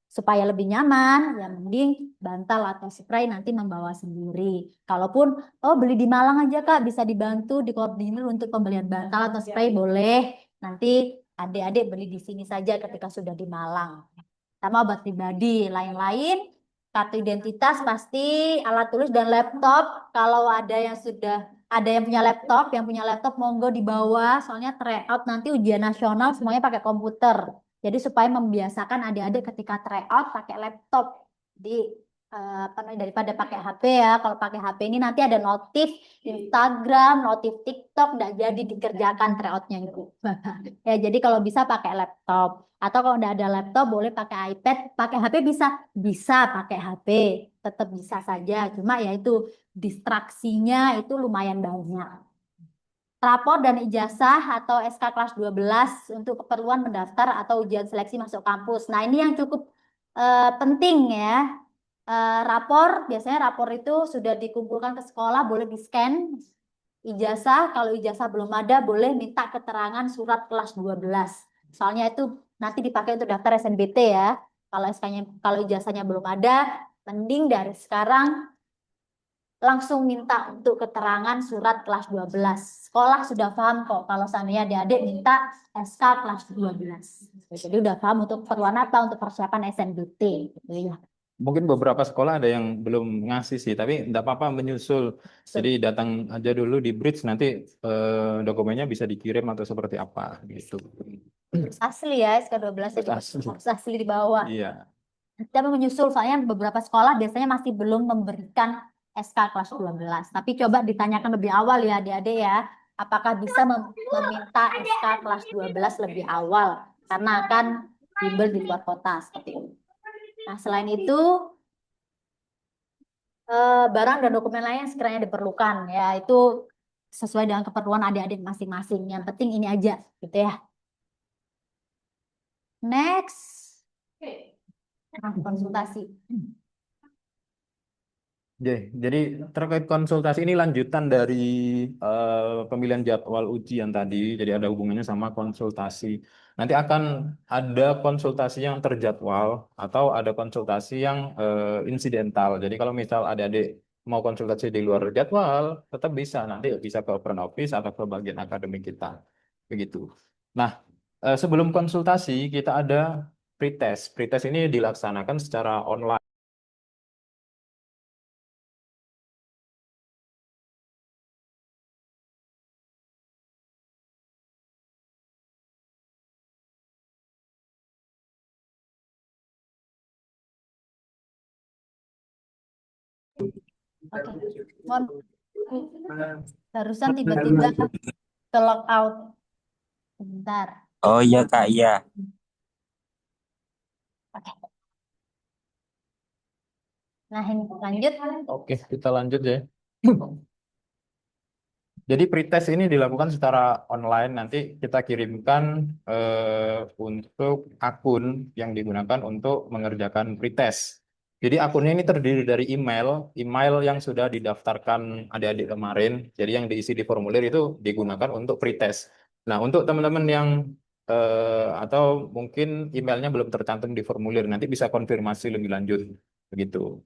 supaya lebih nyaman, ya mending bantal atau spray nanti membawa sendiri. Kalaupun oh beli di Malang aja Kak, bisa dibantu dikoordinir untuk pembelian bantal atau spray boleh. Nanti adik-adik beli di sini saja ketika sudah di Malang. Sama obat pribadi, lain-lain kartu identitas pasti, alat tulis dan laptop. Kalau ada yang sudah ada yang punya laptop monggo dibawa. Soalnya tryout nanti ujian nasional semuanya pakai komputer. Jadi supaya membiasakan adik-adik ketika tryout pakai laptop. Jadi apa namanya, daripada pakai HP ya. Kalau pakai HP ini nanti ada notif Instagram, notif TikTok, nggak jadi dikerjakan tryoutnya itu. Ya, jadi kalau bisa pakai laptop. Atau kalau udah ada laptop boleh pakai iPad, pakai HP bisa pakai HP, tetap bisa saja. Cuma ya itu distraksinya itu lumayan banyak. Rapor dan ijazah atau SK kelas 12 untuk keperluan mendaftar atau ujian seleksi masuk kampus. Nah, ini yang cukup penting ya. Rapor, biasanya rapor itu sudah dikumpulkan ke sekolah, boleh di-scan. Ijazah, kalau ijazah belum ada, boleh minta keterangan surat kelas 12. Soalnya itu nanti dipakai untuk daftar SNBT ya. Kalau SK-nya, kalau ijazahnya belum ada, mending dari sekarang langsung minta untuk keterangan surat kelas 12. Sekolah sudah paham kok kalau seandainya adik-adik minta SK kelas 12. Jadi udah paham untuk keperluan apa untuk persiapan SNBT gitu ya. Mungkin beberapa sekolah ada yang belum ngasih sih, tapi tidak apa-apa menyusul. Jadi datang aja dulu di Bridge, nanti dokumennya bisa dikirim atau seperti apa gitu. Asli ya SK 12 jadi Asli. harus asli dibawa. Iya. Tapi menyusul soalnya beberapa sekolah biasanya masih belum memberikan SK kelas 12. Tapi coba ditanyakan lebih awal ya adik-adik ya. Apakah bisa meminta SK kelas 12 lebih awal? Karena akan bimbel di luar kota seperti itu. Nah, selain itu barang dan dokumen lain yang sekiranya diperlukan ya itu sesuai dengan keperluan adik-adik masing-masing. Yang penting ini aja gitu ya. Next. Nah, konsultasi. Jadi terkait konsultasi ini lanjutan dari pemilihan jadwal ujian tadi, jadi ada hubungannya sama konsultasi. Nanti akan ada konsultasi yang terjadwal atau ada konsultasi yang insidental. Jadi kalau misal adik-adik mau konsultasi di luar jadwal, tetap bisa. Nanti bisa ke front office atau ke bagian akademik kita. Begitu. Nah, sebelum konsultasi kita ada pretest. Pretest ini dilaksanakan secara online. Oke. Mohon barusan tiba-tiba ke log out. Bentar. Oh iya Kak, iya. Oke. Nah, ini lanjut. Oke, kita lanjut ya. Jadi pretest ini dilakukan secara online. Nanti kita kirimkan untuk akun yang digunakan untuk mengerjakan pretest. Jadi akunnya ini terdiri dari email yang sudah didaftarkan adik-adik kemarin. Jadi yang diisi di formulir itu digunakan untuk pretest. Nah, untuk teman-teman yang atau mungkin emailnya belum tercantum di formulir, nanti bisa konfirmasi lebih lanjut. Begitu.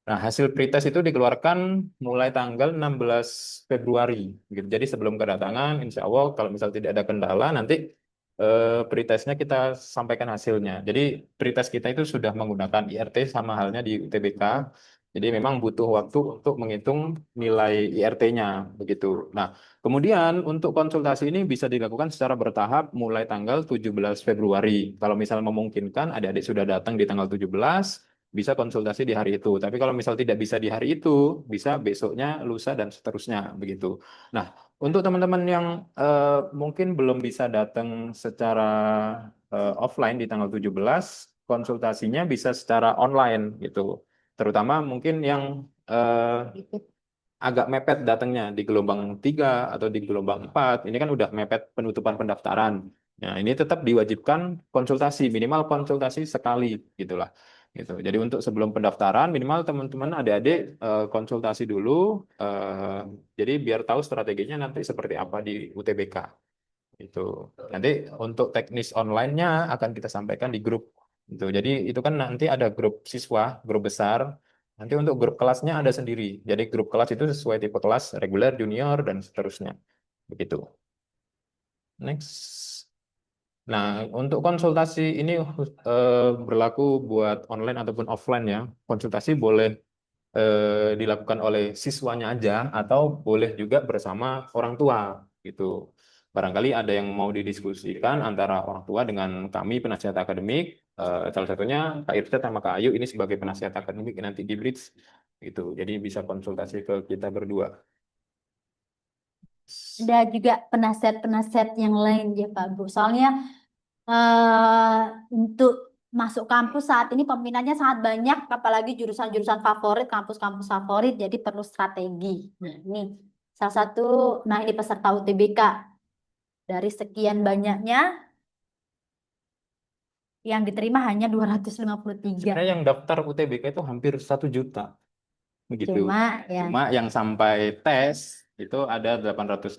Nah, hasil pretest itu dikeluarkan mulai tanggal 16 Februari. Gitu. Jadi sebelum kedatangan, insya Allah kalau misal tidak ada kendala, nanti pretestnya kita sampaikan hasilnya. Jadi pretest kita itu sudah menggunakan IRT sama halnya di UTBK. Jadi memang butuh waktu untuk menghitung nilai IRT-nya. Begitu. Nah, kemudian untuk konsultasi ini bisa dilakukan secara bertahap mulai tanggal 17 Februari. Kalau misal memungkinkan, adik-adik sudah datang di tanggal 17, bisa konsultasi di hari itu. Tapi kalau misal tidak bisa di hari itu, bisa besoknya, lusa, dan seterusnya. Begitu. Nah, untuk teman-teman yang mungkin belum bisa datang secara offline di tanggal 17, konsultasinya bisa secara online gitu. Terutama mungkin yang agak mepet datangnya di gelombang 3 atau di gelombang 4, ini kan udah mepet penutupan pendaftaran. Nah, ini tetap diwajibkan konsultasi, minimal konsultasi sekali gitulah. Gitu. Jadi untuk sebelum pendaftaran minimal teman-teman adik-adik konsultasi dulu, eh, jadi biar tahu strateginya nanti seperti apa di UTBK. Itu. Nanti untuk teknis online-nya akan kita sampaikan di grup. Gitu. Jadi itu kan nanti ada grup siswa, grup besar. Nanti untuk grup kelasnya ada sendiri. Jadi grup kelas itu sesuai tipe kelas, reguler, junior, dan seterusnya. Begitu. Next. Nah, untuk konsultasi ini berlaku buat online ataupun offline ya. Konsultasi boleh dilakukan oleh siswanya aja atau boleh juga bersama orang tua gitu. Barangkali ada yang mau didiskusikan antara orang tua dengan kami penasihat akademik, salah satunya Kak Irsyad sama Kak Ayu ini sebagai penasihat akademik nanti di Blitz gitu. Jadi bisa konsultasi ke kita berdua. Ada juga penasihat-penasihat yang lain ya Pak Bu. Soalnya untuk masuk kampus saat ini peminatnya sangat banyak, apalagi jurusan-jurusan favorit, kampus-kampus favorit, jadi perlu strategi. Nah, ini salah satu, nah ini peserta UTBK. Dari sekian banyaknya, yang diterima hanya 253. Sebenarnya yang daftar UTBK itu hampir 1 juta. Begitu. Cuma ya, Cuma yang sampai tes itu ada 860.000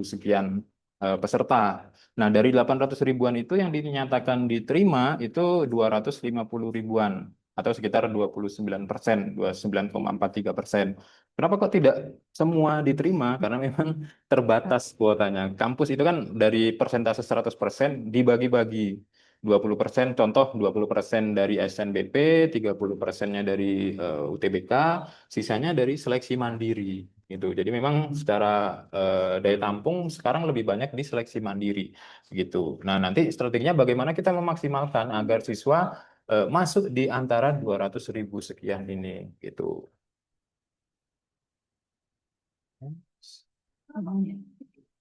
sekian peserta. Nah, dari 800 ribuan itu yang dinyatakan diterima itu 250 ribuan atau sekitar 29%, 29,43%. Kenapa kok tidak semua diterima? Karena memang terbatas kuotanya. Kampus itu kan dari persentase 100% dibagi-bagi. 20% contoh 20% dari SNBP, 30%-nya dari UTBK, sisanya dari seleksi mandiri gitu. Jadi memang secara daya tampung sekarang lebih banyak di seleksi mandiri gitu. Nah, nanti strateginya bagaimana kita memaksimalkan agar siswa masuk di antara 200 ribu sekian ini gitu.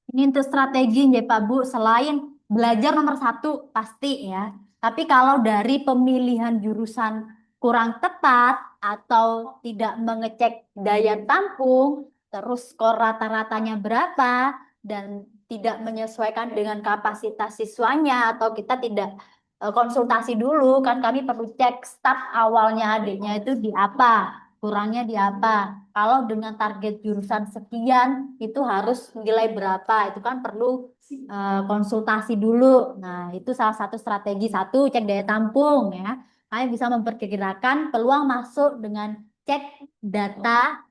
ini untuk strategi ya Pak Bu, selain belajar nomor satu pasti ya. Tapi kalau dari pemilihan jurusan kurang tepat atau tidak mengecek daya tampung, terus skor rata-ratanya berapa, dan tidak menyesuaikan dengan kapasitas siswanya, atau kita tidak konsultasi dulu, kan kami perlu cek start awalnya adiknya itu di apa, kurangnya di apa. Kalau dengan target jurusan sekian itu harus nilai berapa, itu kan perlu konsultasi dulu. Nah, itu salah satu strategi. Satu, cek daya tampung ya. Kalian bisa memperkirakan peluang masuk dengan cek data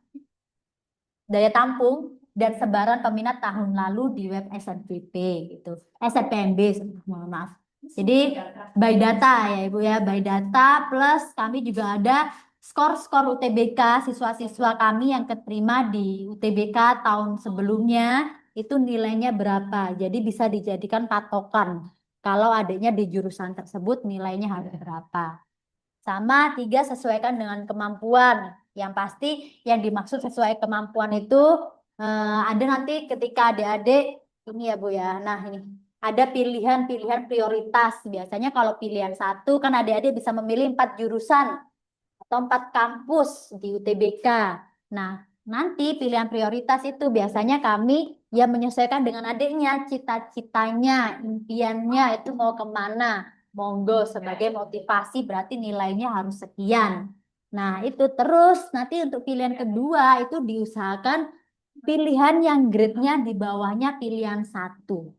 daya tampung dan sebaran peminat tahun lalu di web SNPP gitu. SNPMB, mohon maaf. Jadi by data ya Ibu ya, by data plus kami juga ada skor-skor UTBK siswa-siswa kami yang keterima di UTBK tahun sebelumnya itu nilainya berapa. Jadi bisa dijadikan patokan kalau adanya di jurusan tersebut nilainya harus berapa. Sama tiga, sesuaikan dengan kemampuan. Yang pasti yang dimaksud sesuai kemampuan itu ada nanti ketika adik-adik ini ya Bu ya. Nah ini ada pilihan-pilihan prioritas. Biasanya kalau pilihan satu kan adik-adik bisa memilih 4 jurusan. atau 4 kampus di UTBK. Nah, nanti pilihan prioritas itu biasanya kami ya menyesuaikan dengan adiknya, cita-citanya, impiannya itu mau kemana. Monggo sebagai motivasi berarti nilainya harus sekian. Nah, itu terus nanti untuk pilihan kedua itu diusahakan pilihan yang grade-nya di bawahnya pilihan satu.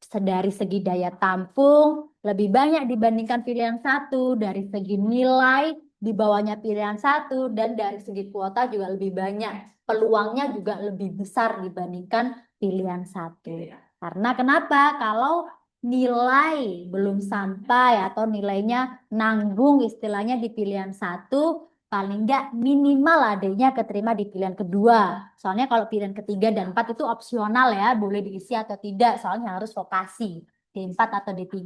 Dari segi daya tampung lebih banyak dibandingkan pilihan satu, dari segi nilai di bawahnya pilihan satu, dan dari segi kuota juga lebih banyak. Peluangnya juga lebih besar dibandingkan pilihan satu. Karena kenapa? Kalau nilai belum sampai atau nilainya nanggung istilahnya di pilihan satu, paling enggak minimal adanya keterima di pilihan kedua. Soalnya kalau pilihan ketiga dan empat itu opsional ya, boleh diisi atau tidak, soalnya harus vokasi D4 atau D3.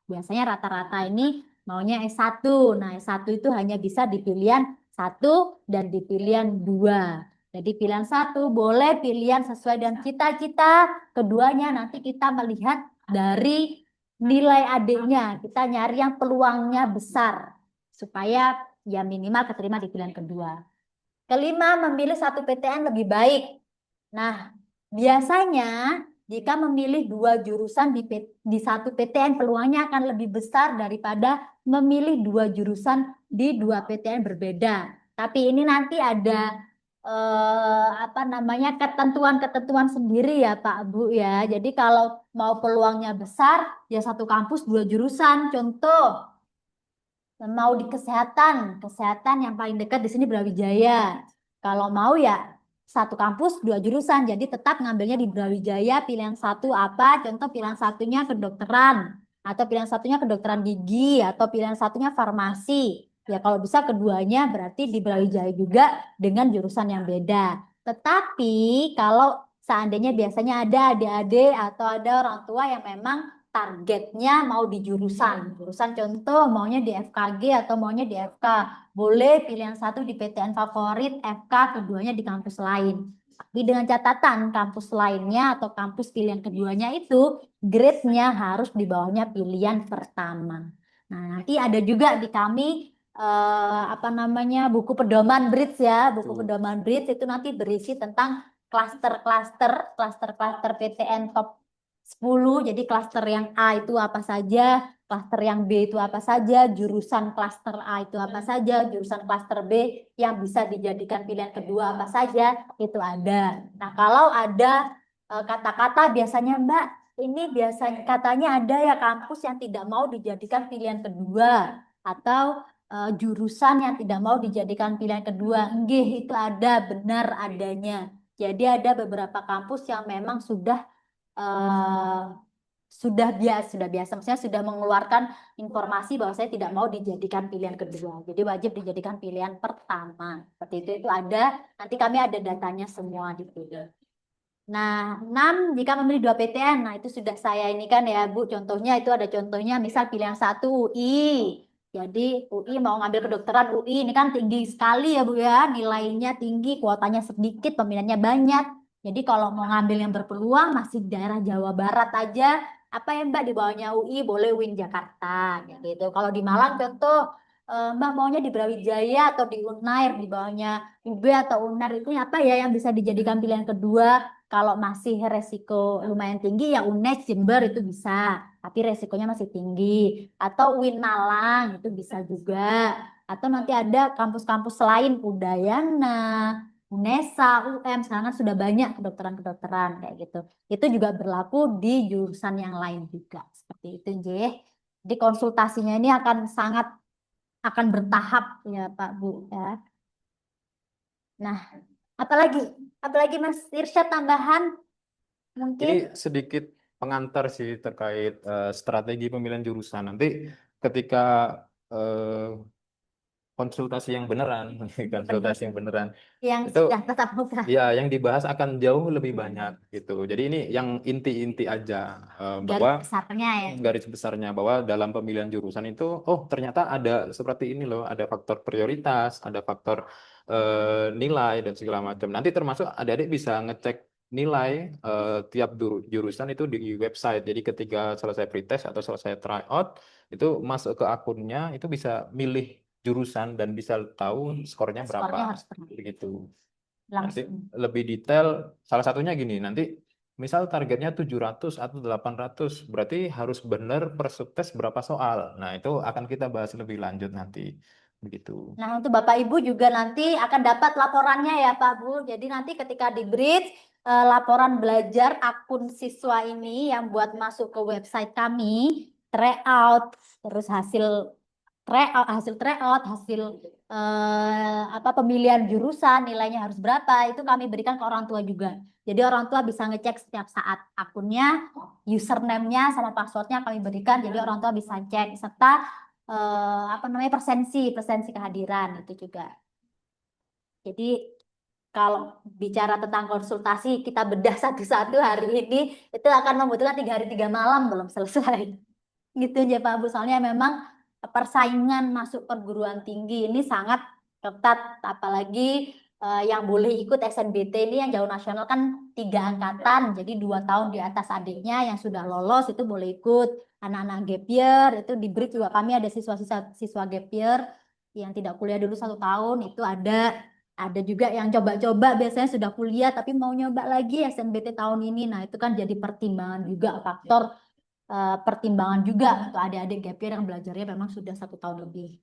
Biasanya rata-rata ini maunya S1. Nah, S1 itu hanya bisa di pilihan satu dan di pilihan dua. Jadi pilihan satu boleh pilihan sesuai dengan cita-cita, keduanya nanti kita melihat dari nilai adiknya, kita nyari yang peluangnya besar supaya ya minimal keterima di pilihan kedua. Kelima, memilih satu PTN lebih baik. Nah, biasanya jika memilih dua jurusan di satu PTN, peluangnya akan lebih besar daripada memilih dua jurusan di dua PTN berbeda. Tapi ini nanti ada apa namanya ketentuan-ketentuan sendiri ya Pak Bu ya. Jadi kalau mau peluangnya besar, ya satu kampus dua jurusan. Contoh, mau di kesehatan, kesehatan yang paling dekat di sini Brawijaya. Kalau mau ya satu kampus dua jurusan, jadi tetap ngambilnya di Brawijaya. Pilihan satu apa? Contoh pilihan satunya kedokteran, atau pilihan satunya kedokteran gigi, atau pilihan satunya farmasi. Ya kalau bisa keduanya berarti di Brawijaya juga dengan jurusan yang beda. Tetapi kalau seandainya biasanya ada adik-adik atau ada orang tua yang memang targetnya mau di jurusan contoh maunya di FKG atau maunya di FK, boleh pilihan satu di PTN favorit, FK keduanya di kampus lain. Tapi dengan catatan kampus lainnya atau kampus pilihan keduanya itu grade-nya harus di bawahnya pilihan pertama. Nah, nanti ada juga di kami apa namanya buku pedoman Brits ya, buku pedoman Brits itu nanti berisi tentang klaster-klaster PTN top 10. Jadi klaster yang A itu apa saja, klaster yang B itu apa saja, jurusan klaster A itu apa saja, jurusan klaster B yang bisa dijadikan pilihan kedua apa saja, itu ada. Nah, kalau ada kata-kata biasanya Mbak, ini biasanya katanya ada ya kampus yang tidak mau dijadikan pilihan kedua atau jurusan yang tidak mau dijadikan pilihan kedua. Nggih, itu ada, benar adanya. Jadi ada beberapa kampus yang memang eh, sudah biasa, maksudnya sudah mengeluarkan informasi bahwa saya tidak mau dijadikan pilihan kedua. Jadi wajib dijadikan pilihan pertama. Seperti itu ada. Nanti kami ada datanya semua di sini. Nah, 6 jika memilih dua PTN. Nah, itu sudah saya ini kan ya, Bu. Contohnya itu ada contohnya, misal pilihan satu UI. Jadi UI mau ngambil kedokteran UI ini kan tinggi sekali ya, Bu ya. Nilainya tinggi, kuotanya sedikit, peminatnya banyak. Jadi kalau mau ngambil yang berpeluang masih di daerah Jawa Barat aja. Apa ya Mbak di bawahnya UI boleh UIN Jakarta kayak gitu. Kalau di Malang contoh Mbak maunya di Brawijaya atau di Unair di bawahnya UB atau Unair itu apa ya yang bisa dijadikan pilihan kedua? Kalau masih resiko lumayan tinggi ya UNES Jember itu bisa, tapi resikonya masih tinggi. Atau UIN Malang itu bisa juga. Atau nanti ada kampus-kampus lain Udayana, UNESA, UM, sekarang kan sudah banyak kedokteran-kedokteran kayak gitu. Itu juga berlaku di jurusan yang lain juga. Seperti itu, J. Jadi konsultasinya ini akan bertahap ya Pak Bu ya. Nah, apalagi apalagi Mas Irsyad tambahan Ini mungkin sedikit pengantar sih terkait strategi pemilihan jurusan. Nanti ketika eh, konsultasi yang beneran, konsultasi yang beneran yang itu sudah tetap muka ya yang dibahas akan jauh lebih banyak gitu. Jadi ini yang inti-inti aja bahwa garis besarnya ya. garis besarnya bahwa dalam pemilihan jurusan itu oh ternyata ada seperti ini loh, ada faktor prioritas, ada faktor nilai dan segala macam. Nanti termasuk adik-adik bisa ngecek nilai tiap jurusan itu di website. Jadi ketika selesai pretest atau selesai tryout itu masuk ke akunnya itu bisa milih jurusan dan bisa tahu skornya berapa. Skornya harus pernah Begitu. Nanti langsung. lebih detail, salah satunya gini, nanti misal targetnya 700 atau 800, berarti harus benar per subtes berapa soal. Nah, itu akan kita bahas lebih lanjut nanti. Begitu. Nah, untuk Bapak Ibu juga nanti akan dapat laporannya ya Pak Bu. Jadi nanti ketika di bridge laporan belajar akun siswa ini yang buat masuk ke website kami, tryout, terus tryout, hasil apa pemilihan jurusan, nilainya harus berapa, itu kami berikan ke orang tua juga. Jadi orang tua bisa ngecek setiap saat akunnya, username-nya sama passwordnya kami berikan. Jadi orang tua bisa cek serta apa namanya presensi kehadiran itu juga. Jadi kalau bicara tentang konsultasi kita bedah satu-satu hari ini itu akan membutuhkan 3 hari 3 malam belum selesai. Gitu aja Pak Bu. Soalnya memang persaingan masuk perguruan tinggi ini sangat ketat, apalagi yang boleh ikut SNBT ini yang jalur nasional kan 3 angkatan, jadi 2 tahun di atas adiknya yang sudah lolos itu boleh ikut. Anak-anak gap year itu di BRIC juga kami ada siswa gap year yang tidak kuliah dulu 1 tahun itu ada juga yang coba-coba biasanya sudah kuliah tapi mau nyoba lagi SNBT tahun ini. Nah, itu kan jadi pertimbangan juga faktor pertimbangan juga untuk adik-adik gap year yang belajarnya memang sudah 1 tahun lebih.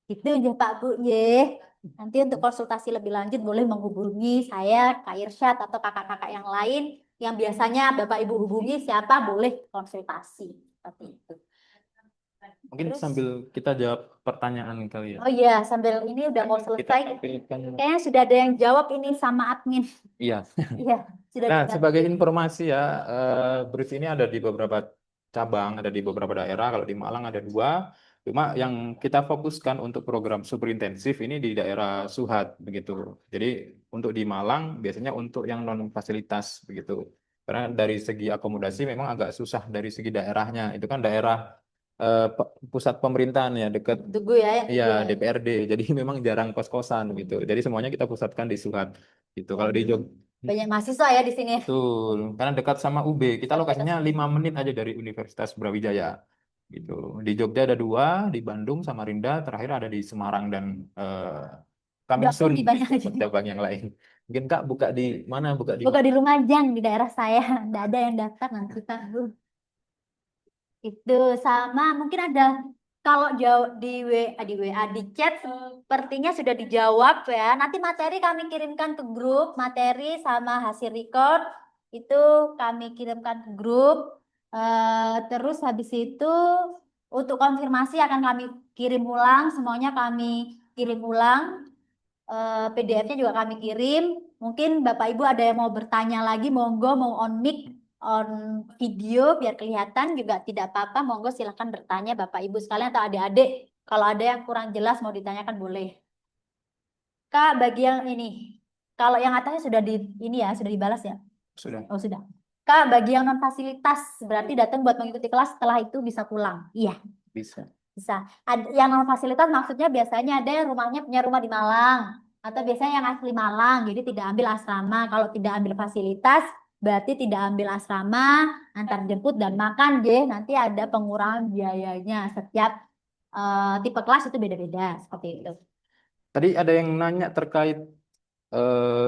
Itu aja Pak Bu, ye. Nanti untuk konsultasi lebih lanjut boleh menghubungi saya, Kak Irsyad atau kakak-kakak yang lain yang biasanya Bapak Ibu hubungi siapa boleh konsultasi seperti itu. Mungkin Terus, sambil kita jawab pertanyaan kali ya. oh iya, sambil ini udah mau Kita selesai. tampilkan. Kayaknya sudah ada yang jawab ini sama admin. Iya. Iya, sudah Nah, dibantu. sebagai informasi ya, BRIS ini ada di beberapa cabang, ada di beberapa daerah. Kalau di Malang ada 2. Cuma yang kita fokuskan untuk program super intensif ini di daerah Suhat, begitu. Jadi untuk di Malang biasanya untuk yang non fasilitas, begitu. Karena dari segi akomodasi memang agak susah dari segi daerahnya. Itu kan daerah pusat pemerintahan ya, dekat Tugu ya, yang iya Tugu ya. DPRD. Jadi memang jarang kos-kosan gitu. Jadi semuanya kita pusatkan di Suhat. Gitu. Kalau di Jogja Banyak mahasiswa ya di sini. betul, karena dekat sama UB. Kita Dekat lokasinya sekali. 5 menit aja dari Universitas Brawijaya. Gitu. Di Jogja ada 2, di Bandung, Samarinda, terakhir ada di Semarang dan coming Udah soon pasti banyak aja. cabang yang lain. Mungkin Kak buka di mana? Buka di Bukan mana? di Lumajang di daerah saya. Nggak ada yang daftar nanti tahu. Itu sama mungkin ada kalau jawab di WA di chat sepertinya sudah dijawab ya. Nanti materi kami kirimkan ke grup, materi sama hasil record itu kami kirimkan ke grup. Terus habis itu untuk konfirmasi akan kami kirim ulang, semuanya kami kirim ulang. PDF-nya juga kami kirim. Mungkin Bapak Ibu ada yang mau bertanya lagi, monggo mau on mic, on video biar kelihatan juga tidak apa-apa. Monggo silahkan bertanya Bapak Ibu sekalian atau adik-adik. Kalau ada yang kurang jelas mau ditanyakan boleh. Kak, bagi yang ini, kalau yang atasnya sudah di ini ya, sudah dibalas ya? Sudah Oh, sudah. Kak, bagi yang non fasilitas berarti datang buat mengikuti kelas setelah itu bisa pulang. Iya. bisa. Bisa. Yang non fasilitas maksudnya biasanya ada yang rumahnya punya rumah di Malang atau biasanya yang asli Malang, jadi tidak ambil asrama. Kalau tidak ambil fasilitas, berarti tidak ambil asrama, antar jemput dan makan deh. Nanti ada pengurangan biayanya. Setiap tipe kelas itu beda-beda seperti itu. Tadi ada yang nanya terkait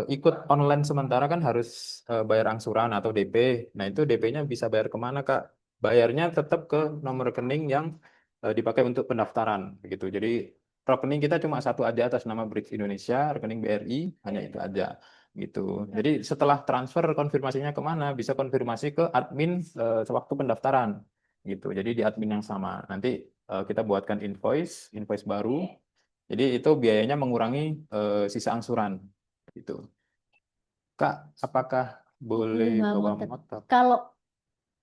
ikut online sementara kan harus bayar angsuran atau DP. Nah, itu DP-nya bisa bayar kemana, Kak? Bayarnya tetap ke nomor rekening yang dipakai untuk pendaftaran, begitu. Jadi rekening kita cuma satu aja atas nama BRICS Indonesia, rekening BRI, hanya itu aja, gitu. Jadi setelah transfer konfirmasinya kemana? Bisa konfirmasi ke admin sewaktu pendaftaran, gitu. Jadi di admin yang sama. Nanti kita buatkan invoice baru. Jadi itu biayanya mengurangi sisa angsuran. Gitu. Kak, apakah boleh Boleh bawa bawa motor. motor? Kalau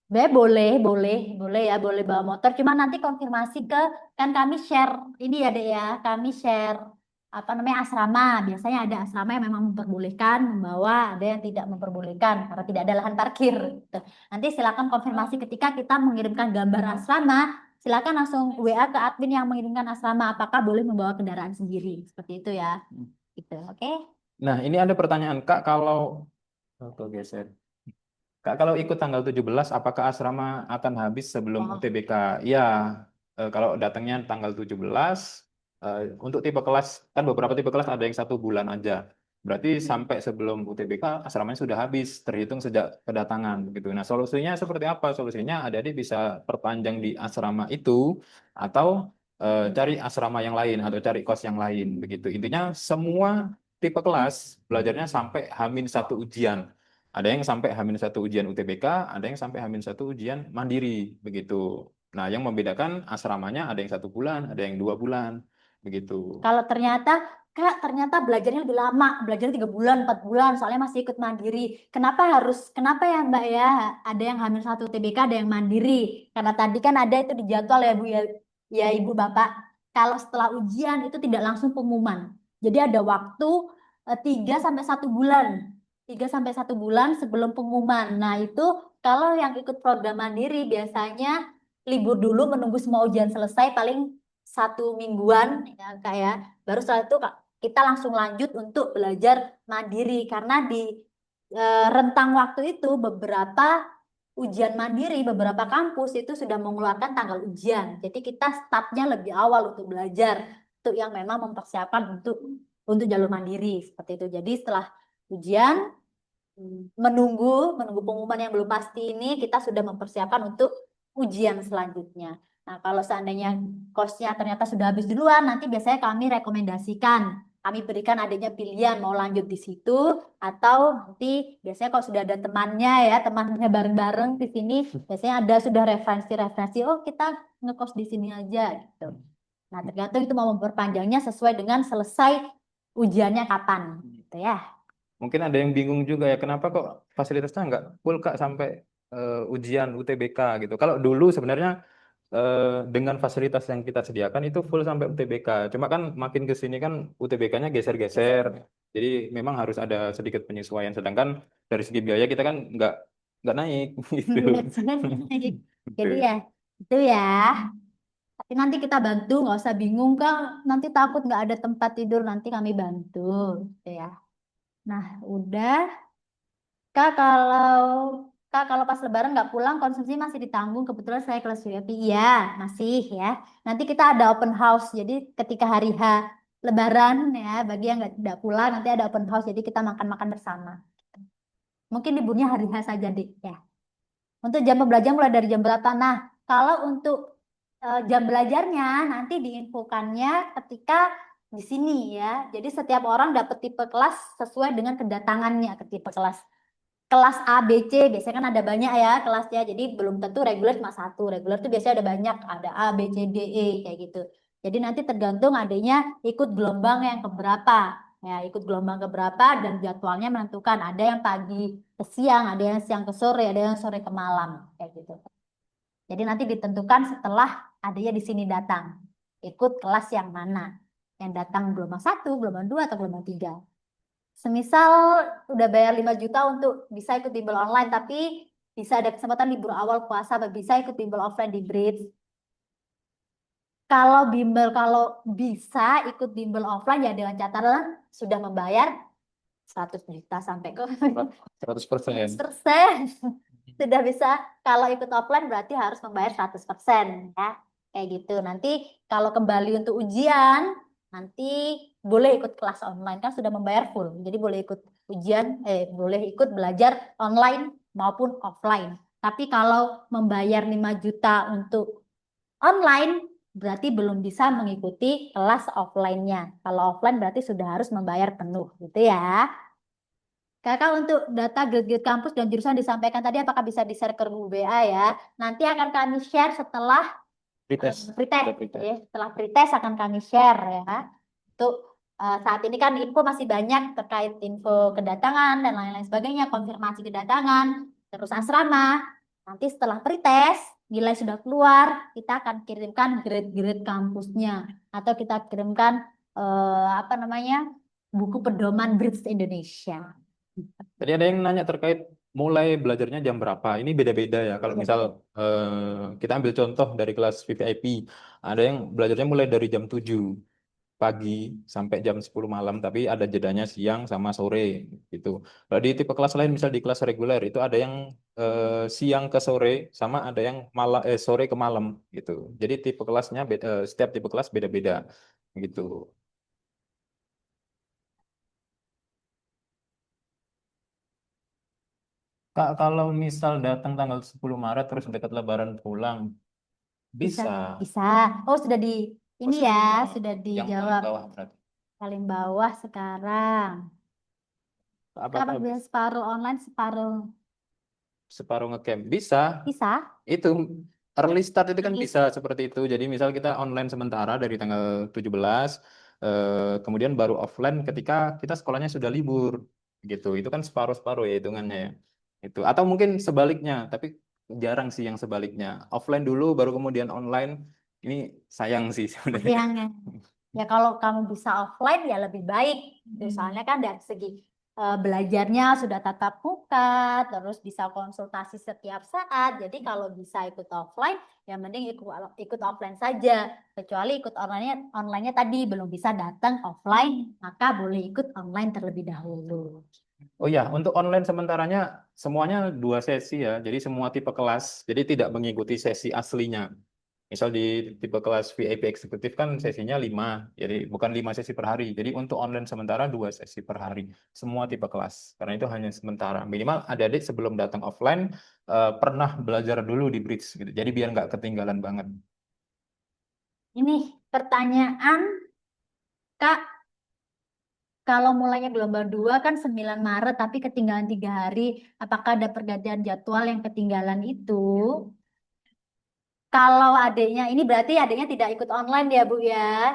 boleh ya, boleh bawa motor. Cuma nanti konfirmasi ke, kan kami share ini ya dek ya, kami share apa namanya asrama. Biasanya ada asrama yang memang memperbolehkan membawa, ada yang tidak memperbolehkan karena tidak ada lahan parkir. Gitu. Nanti silakan konfirmasi ketika kita mengirimkan gambar asrama, silakan langsung WA ke admin yang mengirimkan asrama, apakah boleh membawa kendaraan sendiri. Seperti itu ya. Gitu, oke? Nah, ini ada pertanyaan, Kak, kalau geser. Kak, kalau ikut tanggal 17, apakah asrama akan habis sebelum Oh, UTBK? Iya, kalau datangnya tanggal 17, untuk tipe kelas, kan beberapa tipe kelas ada yang 1 bulan aja. Berarti sampai sebelum UTBK asramanya sudah habis, terhitung sejak kedatangan begitu. Nah, solusinya seperti apa? Solusinya adik-adik bisa perpanjang di asrama itu atau cari asrama yang lain atau cari kos yang lain begitu. Intinya semua tipe kelas belajarnya sampai H-1 ujian. Ada yang sampai H-1 ujian UTBK, ada yang sampai H-1 ujian mandiri begitu. Nah, yang membedakan asramanya ada yang 1 bulan, ada yang 2 bulan begitu. Kalau ternyata Kak, ternyata belajarnya lebih lama, belajar 3 bulan, 4 bulan, soalnya masih ikut mandiri. Kenapa ya Mbak ya? Ada yang hamil satu TBK, ada yang mandiri. Karena tadi kan ada itu di jadwal ya Bu ya, ya Ibu Bapak. Kalau setelah ujian itu tidak langsung pengumuman. Jadi ada waktu 3 sampai 1 bulan. 3 sampai 1 bulan sebelum pengumuman. Nah itu kalau yang ikut program mandiri biasanya libur dulu menunggu semua ujian selesai paling 1 mingguan ya Kak ya. Baru setelah itu Kak, kita langsung lanjut untuk belajar mandiri karena di rentang waktu itu beberapa ujian mandiri, beberapa kampus itu sudah mengeluarkan tanggal ujian. Jadi kita startnya lebih awal untuk belajar, untuk yang memang mempersiapkan untuk jalur mandiri seperti itu. Jadi setelah ujian menunggu menunggu pengumuman yang belum pasti ini kita sudah mempersiapkan untuk ujian selanjutnya. Nah, kalau seandainya kosnya ternyata sudah habis duluan, nanti biasanya kami rekomendasikan, kami berikan adanya pilihan mau lanjut di situ atau nanti biasanya kalau sudah ada temannya ya, temannya bareng-bareng di sini, biasanya ada sudah referensi-referensi, oh kita ngekos di sini aja gitu. Nah, tergantung itu mau memperpanjangnya sesuai dengan selesai ujiannya kapan gitu ya. Mungkin ada yang bingung juga ya, kenapa kok fasilitasnya nggak full Kak sampai ujian UTBK gitu. Kalau dulu sebenarnya dengan fasilitas yang kita sediakan itu full sampai UTBK. Cuma kan makin ke sini kan UTBK-nya geser-geser. Jadi memang harus ada sedikit penyesuaian. Sedangkan dari segi biaya kita kan nggak naik gitu. Jadi Gitu. ya itu ya. Tapi nanti kita bantu, nggak usah bingung Kak. Nanti takut nggak ada tempat tidur, nanti kami bantu, gitu ya. Nah, udah. Kak kalau pas Lebaran nggak pulang, konsumsi masih ditanggung. Kebetulan saya kelas VIP, iya masih ya. Nanti kita ada open house. Jadi ketika hari H Lebaran ya, bagi yang nggak tidak pulang, nanti ada open house. Jadi kita makan-makan bersama. Mungkin liburnya hari H saja deh ya. Untuk jam pembelajaran mulai dari jam berapa? Nah, kalau untuk jam belajarnya nanti diinfokannya ketika di sini ya. Jadi setiap orang dapat tipe kelas sesuai dengan kedatangannya ke tipe kelas. Kelas A, B, C biasanya kan ada banyak ya kelasnya. Jadi belum tentu reguler cuma satu. Reguler tuh biasanya ada banyak, ada A, B, C, D, E kayak gitu. Jadi nanti tergantung adanya ikut gelombang yang keberapa. Ya, ikut gelombang keberapa dan jadwalnya menentukan. Ada yang pagi ke siang, ada yang siang ke sore, ada yang sore ke malam kayak gitu. Jadi nanti ditentukan setelah adanya di sini datang. Ikut kelas yang mana? Yang datang gelombang 1, gelombang 2, atau gelombang 3. Semisal udah bayar 5 juta untuk bisa ikut bimbel online, tapi bisa ada kesempatan libur awal puasa, bisa ikut bimbel offline di Bridge. Kalau bisa ikut bimbel offline ya dengan catatan sudah membayar 100 juta sampai ke 100%. 100%. Sudah bisa, kalau ikut offline berarti harus membayar 100% ya. Kayak gitu. Nanti kalau kembali untuk ujian, nanti boleh ikut kelas online kan sudah membayar full. Jadi boleh ikut ujian, boleh ikut belajar online maupun offline. Tapi kalau membayar 5 juta untuk online, berarti belum bisa mengikuti kelas offline-nya. Kalau offline berarti sudah harus membayar penuh gitu ya. Kakak untuk data grade-grade kampus dan jurusan disampaikan tadi apakah bisa di-share ke grup WA ya? Nanti akan kami share setelah Pretest. pretest. Ada pretest. Ya. Setelah pretest akan kami share ya. Untuk saat ini kan info masih banyak terkait info kedatangan dan lain-lain sebagainya, konfirmasi kedatangan, terus asrama. Nanti setelah pretest, nilai sudah keluar, kita akan kirimkan grade-grade kampusnya atau kita kirimkan apa namanya buku pedoman Brits Indonesia. Tadi ada yang nanya terkait mulai belajarnya jam berapa. Ini beda-beda ya. Kalau misal kita ambil contoh dari kelas VVIP, ada yang belajarnya mulai dari jam 7. pagi sampai jam 10 malam, tapi ada jedanya siang sama sore gitu. Kalau di tipe kelas lain, misal di kelas reguler itu ada yang siang ke sore sama ada yang sore ke malam gitu. Jadi tipe kelasnya setiap tipe kelas beda-beda gitu. Kak, kalau misal datang tanggal 10 Maret terus dekat Lebaran pulang, Bisa, bisa. bisa. Oh, sudah di Oh, ini sudah ya, bisa. sudah Yang paling dijawab. bawah berarti. Paling bawah sekarang. Kalau Apakah dia separuh online, separuh separuh ngecamp? Bisa. bisa. Itu early start itu kan bisa seperti itu. Jadi misal kita online sementara dari tanggal 17, kemudian baru offline ketika kita sekolahnya sudah libur gitu. Itu kan separuh-separuh ya hitungannya ya. Itu atau mungkin sebaliknya, tapi jarang sih yang sebaliknya. Offline dulu baru kemudian online. Ini sayang sih sebenarnya. Sayangnya. Ya kalau kamu bisa offline ya lebih baik. Soalnya kan dari segi belajarnya sudah tatap muka, terus bisa konsultasi setiap saat. Jadi kalau bisa ikut offline, ya mending ikut offline saja. Kecuali ikut onlinenya tadi belum bisa datang offline, maka boleh ikut online terlebih dahulu. Oh ya, untuk online sementaranya semuanya 2 sesi ya. Jadi semua tipe kelas. Jadi tidak mengikuti sesi aslinya. Misal di tipe kelas VIP eksekutif kan sesinya 5, jadi bukan 5 sesi per hari. Jadi untuk online sementara 2 sesi per hari, semua tipe kelas. Karena itu hanya sementara. Minimal adik-adik sebelum datang offline pernah belajar dulu di Bridge gitu. Jadi biar nggak ketinggalan banget. Ini pertanyaan, Kak, kalau mulainya gelombang 2 kan 9 Maret, tapi ketinggalan 3 hari, apakah ada pergantian jadwal yang ketinggalan itu? Kalau adiknya, ini berarti adiknya tidak ikut online ya Bu ya?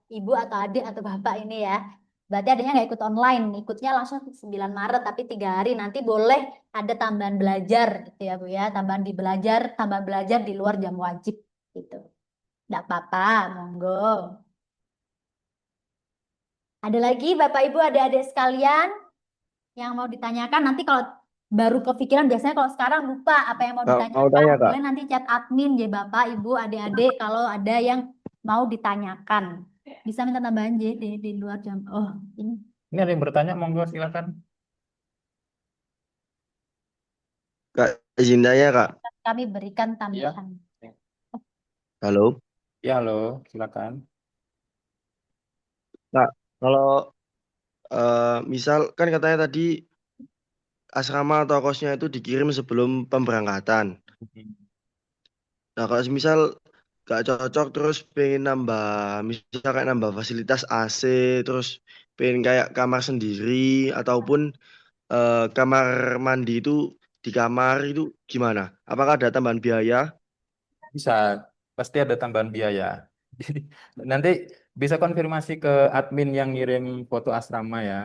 Ibu atau adik atau bapak ini ya? Berarti adiknya nggak ikut online, ikutnya langsung 9 Maret, tapi 3 hari. Nanti boleh ada tambahan belajar gitu ya Bu ya? Tambahan belajar di luar jam wajib gitu. Nggak apa-apa, monggo. Ada lagi Bapak Ibu adik-adik sekalian yang mau ditanyakan? Nanti kalau baru kepikiran, biasanya kalau sekarang lupa apa yang mau Kak, mau ditanyakan, tanya Kak. boleh nanti chat admin ya Bapak, Ibu, adik-adik kalau ada yang mau ditanyakan. Bisa minta tambahan J di luar jam. Oh, ini Ini ada yang bertanya, monggo silakan. Kak, izin tanya Kak. kami berikan Iya. tambahan. Halo. Ya, halo, silakan. Kak, kalau misal kan katanya tadi asrama atau kosnya itu dikirim sebelum pemberangkatan. Nah, kalau misal gak cocok terus pengen nambah, misal kayak nambah fasilitas AC, terus pengen kayak kamar sendiri ataupun kamar mandi itu di kamar itu gimana? Apakah ada tambahan biaya? Bisa, pasti ada tambahan biaya. Jadi nanti bisa konfirmasi ke admin yang ngirim foto asrama ya.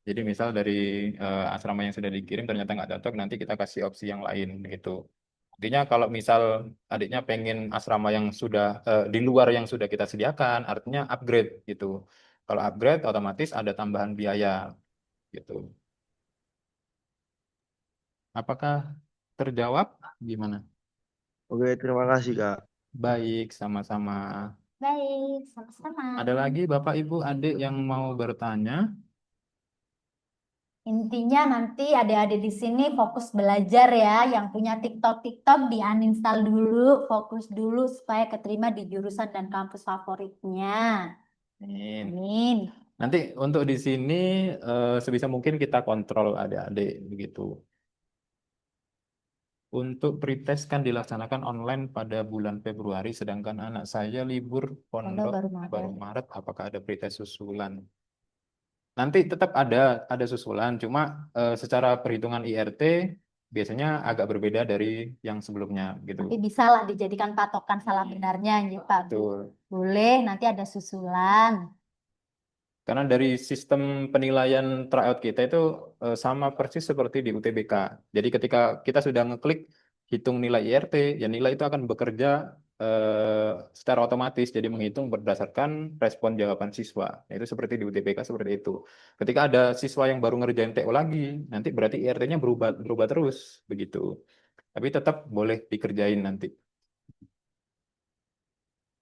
Jadi misal dari asrama yang sudah dikirim ternyata nggak cocok, nanti kita kasih opsi yang lain gitu. Artinya kalau misal adiknya pengen asrama yang sudah di luar yang sudah kita sediakan, artinya upgrade gitu. Kalau upgrade otomatis ada tambahan biaya gitu. Apakah terjawab? Gimana? Oke, terima kasih Kak. Baik, sama-sama. Baik, sama-sama. Ada lagi Bapak Ibu Adik yang mau bertanya? Intinya nanti adik-adik di sini fokus belajar ya. Yang punya TikTok di uninstall dulu, fokus dulu supaya keterima di jurusan dan kampus favoritnya. Amin. Amin. Nanti untuk di sini sebisa mungkin kita kontrol adik-adik begitu. Untuk pretest kan dilaksanakan online pada bulan Februari, sedangkan anak saya libur Pondok pondok baru baru Maret. Maret. Apakah ada pretest susulan? Nanti tetap ada susulan, cuma secara perhitungan IRT biasanya agak berbeda dari yang sebelumnya gitu. Tapi bisalah dijadikan patokan salah benarnya ya Pak Bu. Betul. Boleh, nanti ada susulan. Karena dari sistem penilaian tryout kita itu sama persis seperti di UTBK. Jadi ketika kita sudah ngeklik hitung nilai IRT, ya nilai itu akan bekerja secara otomatis. Jadi menghitung berdasarkan respon jawaban siswa. Nah, itu seperti di UTBK seperti itu. Ketika ada siswa yang baru ngerjain TO lagi, nanti berarti IRT-nya berubah berubah terus begitu. Tapi tetap boleh dikerjain nanti.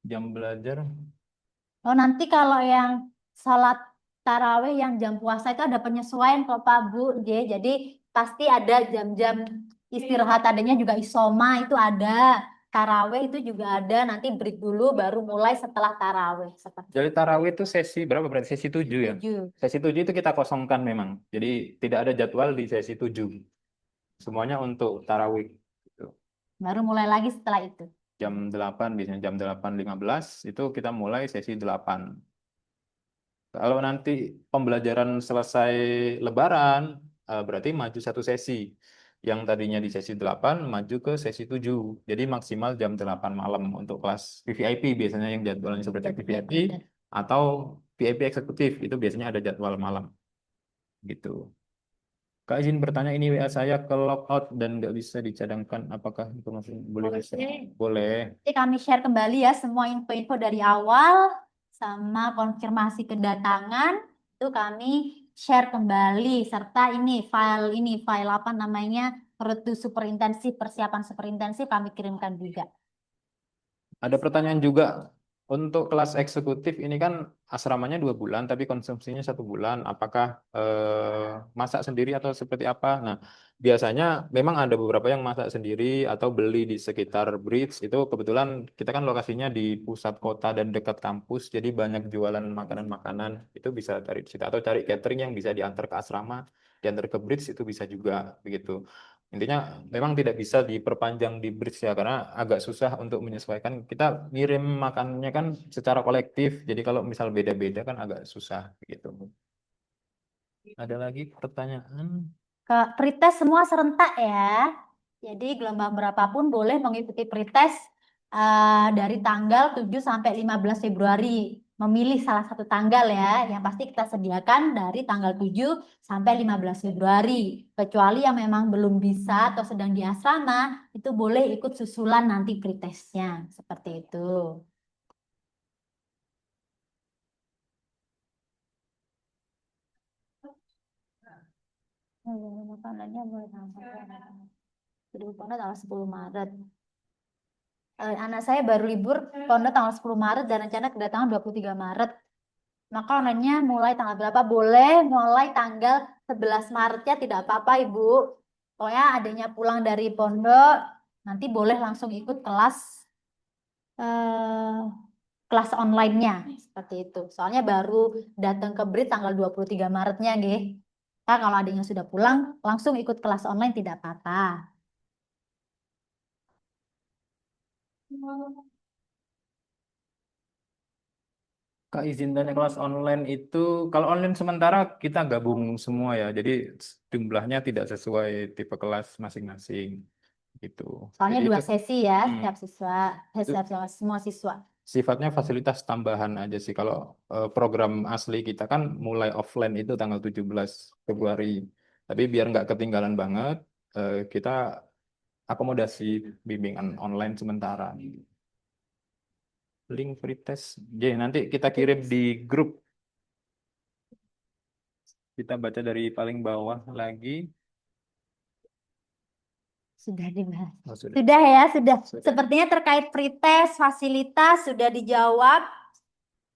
Jam belajar Oh, nanti kalau yang salat tarawih yang jam puasa itu ada penyesuaian kok Pak Bu. Jadi pasti ada jam-jam istirahat, adanya juga isoma itu ada. Tarawih itu juga ada, nanti break dulu baru mulai setelah tarawih seperti Jadi tarawih itu sesi berapa berarti? Sesi 7 ya? itu. Sesi 7 itu kita kosongkan memang. Jadi tidak ada jadwal di sesi 7. Semuanya untuk tarawih. Gitu. Baru mulai lagi setelah itu. Jam 8 biasanya jam 8.15 itu kita mulai sesi 8. Kalau nanti pembelajaran selesai Lebaran, berarti maju satu sesi. Yang tadinya di sesi 8 maju ke sesi 7. Jadi maksimal jam 8 malam untuk kelas VVIP biasanya yang jadwalnya seperti VVIP atau VIP eksekutif itu biasanya ada jadwal malam gitu. Kak izin bertanya ini WA saya ke logout dan nggak bisa dicadangkan. Apakah informasi boleh bisa? Boleh. Nanti kami share kembali ya semua info-info dari awal sama konfirmasi kedatangan itu kami share kembali serta ini file apa namanya retu super intensif, persiapan super intensif kami kirimkan juga. Ada pertanyaan juga untuk kelas eksekutif ini kan asramanya 2 bulan tapi konsumsinya 1 bulan. Apakah masak sendiri atau seperti apa? Nah, biasanya memang ada beberapa yang masak sendiri atau beli di sekitar Bridge. Itu kebetulan kita kan lokasinya di pusat kota dan dekat kampus, jadi banyak jualan makanan-makanan. Itu bisa cari di situ atau cari catering yang bisa diantar ke asrama, diantar ke Bridge itu bisa juga begitu. Intinya memang tidak bisa diperpanjang di bridge ya karena agak susah untuk menyesuaikan. Kita ngirim makannya kan secara kolektif. Jadi kalau misal beda-beda kan agak susah gitu. Ada lagi pertanyaan? Ke pretest semua serentak ya. Jadi gelombang berapapun boleh mengikuti pretest dari tanggal 7 sampai 15 Februari. Memilih salah satu tanggal ya. Yang pasti kita sediakan dari tanggal 7 sampai 15 Februari. Kecuali yang memang belum bisa atau sedang di asrama, itu boleh ikut susulan nanti pretestnya. Seperti itu. Makanannya mulai tanggal 10 Maret. Anak saya baru libur pondok tanggal 10 Maret dan rencana kedatangan 23 Maret. Maka online-nya mulai tanggal berapa? Boleh mulai tanggal 11 Maretnya tidak apa-apa Ibu. Pokoknya adanya pulang dari pondok, nanti boleh langsung ikut eh, kelas online-nya. Seperti itu. Soalnya baru datang ke BRIT tanggal 23 Maretnya, nggih. Nah, kalau adanya sudah pulang, langsung ikut kelas online tidak apa-apa. Kak izin tanya kelas online itu, kalau online sementara kita gabung semua ya. Jadi jumlahnya tidak sesuai tipe kelas masing-masing gitu. Soalnya Jadi 2 itu sesi ya, hmm, setiap siswa, itu semua siswa. sifatnya fasilitas tambahan aja sih. Kalau program asli kita kan mulai offline itu tanggal 17 Februari. Tapi biar nggak ketinggalan banget, kita akomodasi bimbingan online sementara. Link pretest. Jadi nanti kita kirim di grup. Kita baca dari paling bawah lagi. Sudah dibahas. Oh, sudah. Sudah ya, sudah. Sudah. Sepertinya terkait pretest, fasilitas sudah dijawab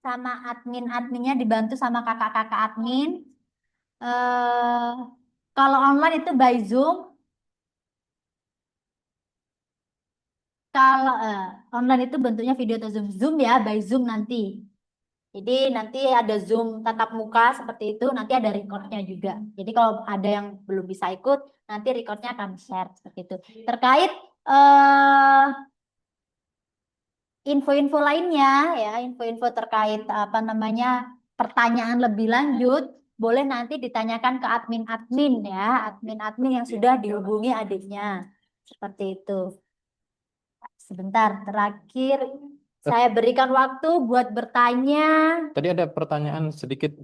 sama admin-adminnya, dibantu sama kakak-kakak admin. Eh, kalau online itu by Zoom. Kalau online itu bentuknya video atau Zoom. Zoom ya, by Zoom nanti. Jadi nanti ada Zoom tatap muka seperti itu, nanti ada recordnya juga. Jadi kalau ada yang belum bisa ikut, nanti recordnya akan share seperti itu. Terkait eh, info-info lainnya ya, info-info terkait apa namanya pertanyaan lebih lanjut, boleh nanti ditanyakan ke admin-admin ya, admin-admin yang sudah dihubungi adiknya. Seperti itu. Sebentar, terakhir saya berikan waktu buat bertanya. Tadi ada pertanyaan sedikit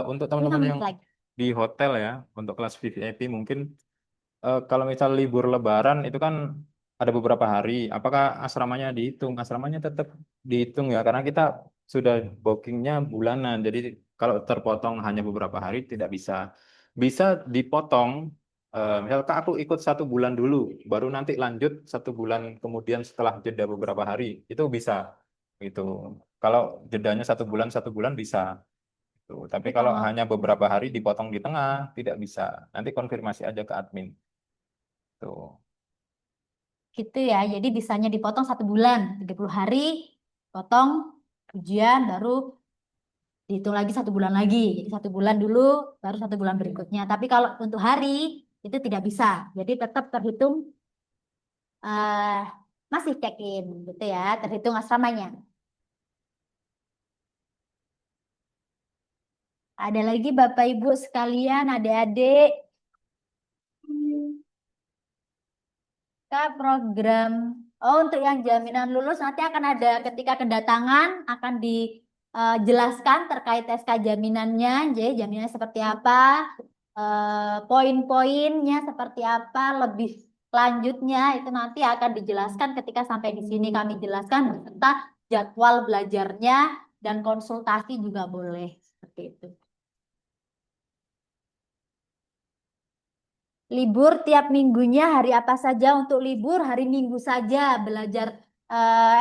untuk 5 teman-teman menit yang lagi. di hotel ya, untuk kelas VVIP mungkin kalau misal libur Lebaran itu kan ada beberapa hari. Apakah asramanya dihitung? Asramanya tetap dihitung ya, karena kita sudah bookingnya bulanan. Jadi kalau terpotong hanya beberapa hari tidak bisa. Bisa dipotong. Misal Kak, aku ikut 1 bulan dulu, baru nanti lanjut 1 bulan kemudian setelah jeda beberapa hari. Itu bisa gitu. Kalau jedanya 1 bulan bisa. Tuh. Tapi kalau hanya beberapa hari dipotong di tengah, tidak bisa. Nanti konfirmasi aja ke admin. Tuh. gitu ya, jadi bisanya dipotong 1 bulan, 30 hari, potong ujian, baru dihitung lagi 1 bulan lagi. Jadi 1 bulan dulu, baru 1 bulan berikutnya. Tapi kalau untuk hari, itu tidak bisa. Jadi tetap terhitung, eh masih check-in, gitu ya, terhitung asramanya. Ada lagi Bapak Ibu sekalian, adik-adik, program. Oh, untuk yang jaminan lulus nanti akan ada ketika kedatangan akan dijelaskan terkait SK jaminannya, jadi jaminannya seperti apa, poin-poinnya seperti apa, lebih lanjutnya itu nanti akan dijelaskan ketika sampai di sini kami jelaskan beserta jadwal belajarnya dan konsultasi juga boleh seperti itu. Libur tiap minggunya hari apa saja untuk libur? Hari Minggu saja belajar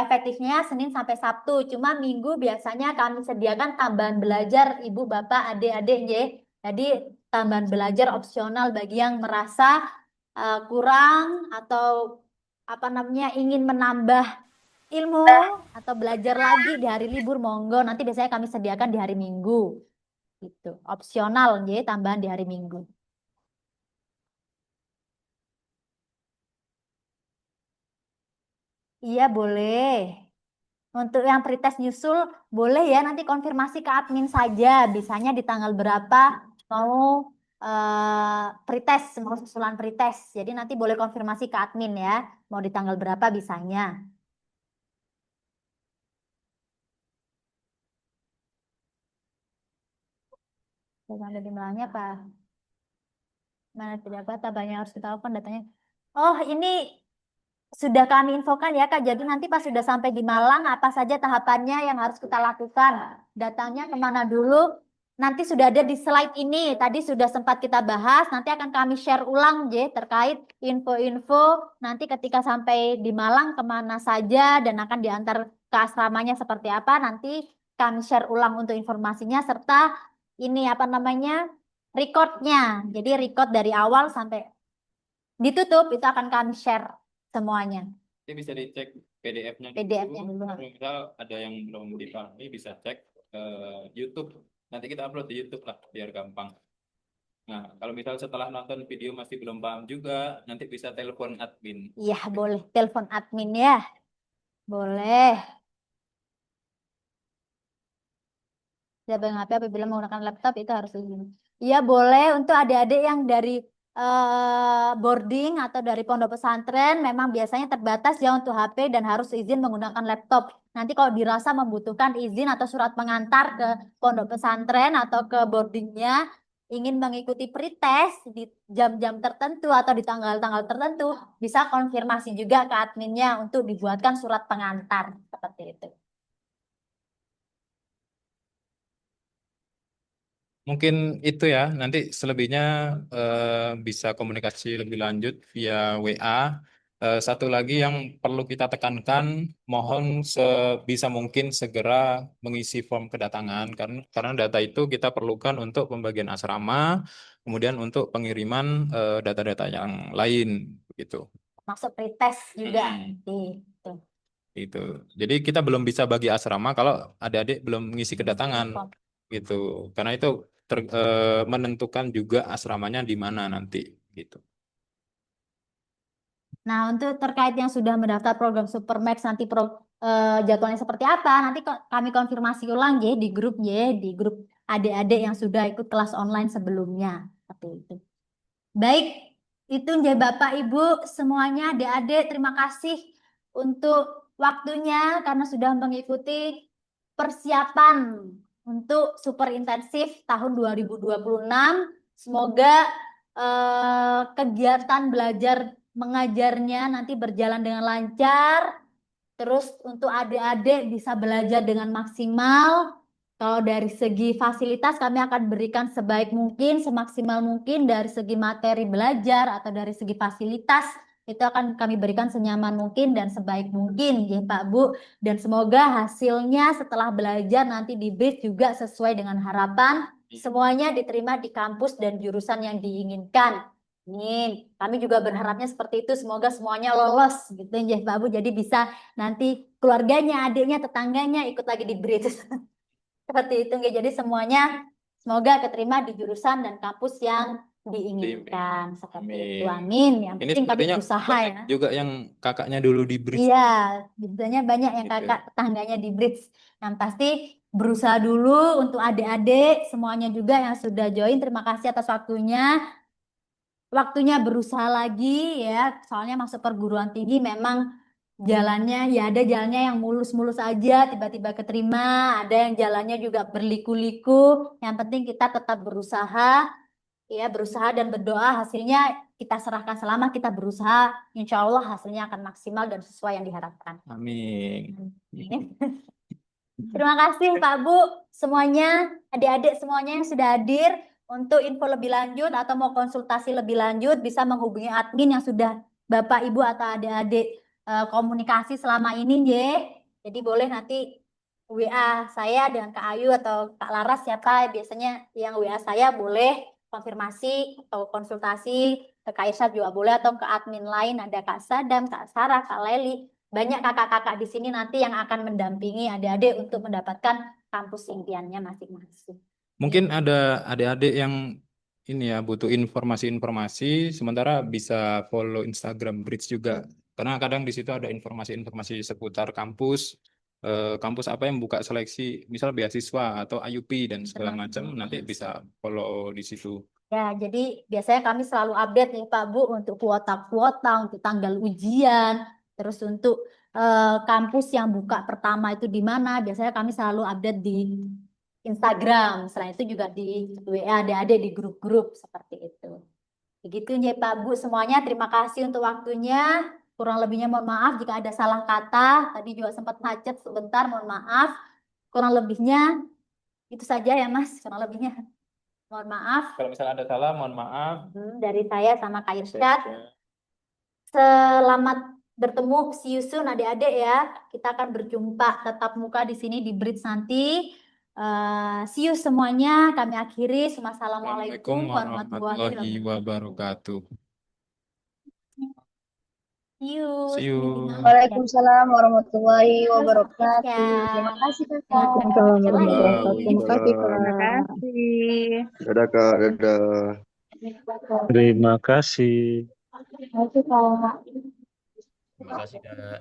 efektifnya Senin sampai Sabtu. Cuma Minggu biasanya kami sediakan tambahan belajar Ibu, Bapak, adik-adik ya. Jadi tambahan belajar opsional bagi yang merasa kurang atau apa namanya ingin menambah ilmu atau belajar lagi di hari libur monggo. Nanti biasanya kami sediakan di hari Minggu. Gitu. Opsional ya, tambahan di hari Minggu. Iya, boleh. Untuk yang pretest nyusul, boleh ya nanti konfirmasi ke admin saja. Bisanya di tanggal berapa mau pretest, mau susulan pretest. Jadi nanti boleh konfirmasi ke admin ya. Mau di tanggal berapa bisanya. Jangan ada di malangnya, Pak. Mana tidak apa, tabahnya harus kita lakukan datanya. Oh, ini sudah kami infokan ya Kak. Jadi nanti pas sudah sampai di Malang, apa saja tahapannya yang harus kita lakukan. Datanya kemana dulu? Nanti sudah ada di slide ini. Tadi sudah sempat kita bahas. Nanti akan kami share ulang ya terkait info-info. Nanti ketika sampai di Malang kemana saja dan akan diantar ke asramanya seperti apa. Nanti kami share ulang untuk informasinya serta ini apa namanya recordnya. Jadi record dari awal sampai ditutup itu akan kami share semuanya. Ini bisa dicek PDF-nya PDF-nya dulu. dulu. Kalau misal ada yang belum dipahami bisa cek YouTube. Nanti kita upload di YouTube lah biar gampang. Nah, kalau misal setelah nonton video masih belum paham juga, nanti bisa telepon admin. Iya, boleh telepon admin ya. Boleh. Siapa yang HP apabila menggunakan laptop itu harus izin. Iya, boleh untuk adik-adik yang dari boarding atau dari pondok pesantren memang biasanya terbatas ya untuk HP dan harus izin menggunakan laptop. Nanti kalau dirasa membutuhkan izin atau surat pengantar ke pondok pesantren atau ke boardingnya ingin mengikuti pretest di jam-jam tertentu atau di tanggal-tanggal tertentu, bisa konfirmasi juga ke adminnya untuk dibuatkan surat pengantar seperti itu. Mungkin itu ya, nanti selebihnya bisa komunikasi lebih lanjut via WA. Satu lagi yang perlu kita tekankan, mohon sebisa mungkin segera mengisi form kedatangan, karena data itu kita perlukan untuk pembagian asrama, kemudian untuk pengiriman data-data yang lain, gitu. Masuk pretest juga. Gitu. Itu. Jadi kita belum bisa bagi asrama kalau adik-adik belum mengisi kedatangan, gitu. Karena itu menentukan juga asramanya di mana nanti, gitu. Nah, untuk terkait yang sudah mendaftar program Supermax nanti jadwalnya seperti apa? Nanti kami konfirmasi ulang ya di grup adik-adik yang sudah ikut kelas online sebelumnya. Seperti itu. Baik, itu ya Bapak Ibu semuanya adik-adik terima kasih untuk waktunya karena sudah mengikuti persiapan untuk super intensif tahun 2026. Semoga kegiatan belajar mengajarnya nanti berjalan dengan lancar. Terus untuk adik-adik bisa belajar dengan maksimal. Kalau dari segi fasilitas kami akan berikan sebaik mungkin, semaksimal mungkin dari segi materi belajar atau dari segi fasilitas itu akan kami berikan senyaman mungkin dan sebaik mungkin ya Pak Bu. Dan semoga hasilnya setelah belajar nanti di BRIS juga sesuai dengan harapan. Semuanya diterima di kampus dan jurusan yang diinginkan. Amin. Kami juga berharapnya seperti itu. Semoga semuanya lolos gitu ya Pak Bu. Jadi bisa nanti keluarganya, adiknya, tetangganya ikut lagi di BRIS. Seperti itu nggih. Jadi semuanya semoga keterima di jurusan dan kampus yang diinginkan. Seperti itu. Amin. Amin. Yang Ini penting kami sepertinya berusaha banyak ya. juga yang kakaknya dulu di BRIS Iya, biasanya banyak yang gitu. kakak tetangganya di BRIDS. Yang pasti berusaha dulu untuk adik-adik semuanya juga yang sudah join. Terima kasih atas waktunya. Waktunya berusaha lagi ya. Soalnya masuk perguruan tinggi memang jalannya ya ada jalannya yang mulus-mulus aja tiba-tiba keterima. Ada yang jalannya juga berliku-liku. Yang penting kita tetap berusaha. Ya, berusaha dan berdoa hasilnya kita serahkan selama kita berusaha, insya Allah hasilnya akan maksimal dan sesuai yang diharapkan. Amin. Terima kasih Pak Bu, semuanya, adik-adik semuanya yang sudah hadir. Untuk info lebih lanjut atau mau konsultasi lebih lanjut bisa menghubungi admin yang sudah Bapak Ibu atau adik-adik komunikasi selama ini, Jadi boleh nanti WA saya dengan Kak Ayu atau Kak Laras siapa biasanya yang WA saya boleh konfirmasi atau konsultasi ke Kak Irsyad juga boleh atau ke admin lain ada Kak Sadam, Kak Sarah, Kak Leli. Banyak kakak-kakak di sini nanti yang akan mendampingi adik-adik untuk mendapatkan kampus impiannya masing-masing. Mungkin ada adik-adik yang ini ya butuh informasi-informasi, sementara bisa follow Instagram Bridge juga. Karena kadang di situ ada informasi-informasi seputar kampus, kampus apa yang buka seleksi, misal beasiswa atau IUP dan segala macam, nanti bisa follow di situ. Ya, jadi biasanya kami selalu update nih Pak Bu untuk kuota-kuota, untuk tanggal ujian, terus untuk kampus yang buka pertama itu di mana. Biasanya kami selalu update di Instagram. Selain itu juga di WA adik-adik di grup-grup seperti itu. Begitu ya Pak Bu semuanya. Terima kasih untuk waktunya. Kurang lebihnya mohon maaf jika ada salah kata. Tadi juga sempat macet sebentar, mohon maaf. Kurang lebihnya itu saja ya Mas. Kurang lebihnya mohon maaf. Kalau misalnya ada salah, mohon maaf. Dari saya sama Kak Irsyad. Selamat bertemu, see you soon adik-adik ya. Kita akan berjumpa tatap muka di sini di Bridge nanti. See you semuanya. Kami akhiri. Assalamualaikum Wassalamualaikum warahmatullahi warahmatullahi wabarakatuh. See you. See you. Waalaikumsalam warahmatullahi Terima wabarakatuh. Terima kasih kakak. Waalaikumsalam warahmatullahi wabarakatuh. Terima kasih, Waalaikumsalam. Kak. Terima kasih. Dadah Kak, dadah. Terima kasih. Terima kasih kak. Terima kasih, Kak.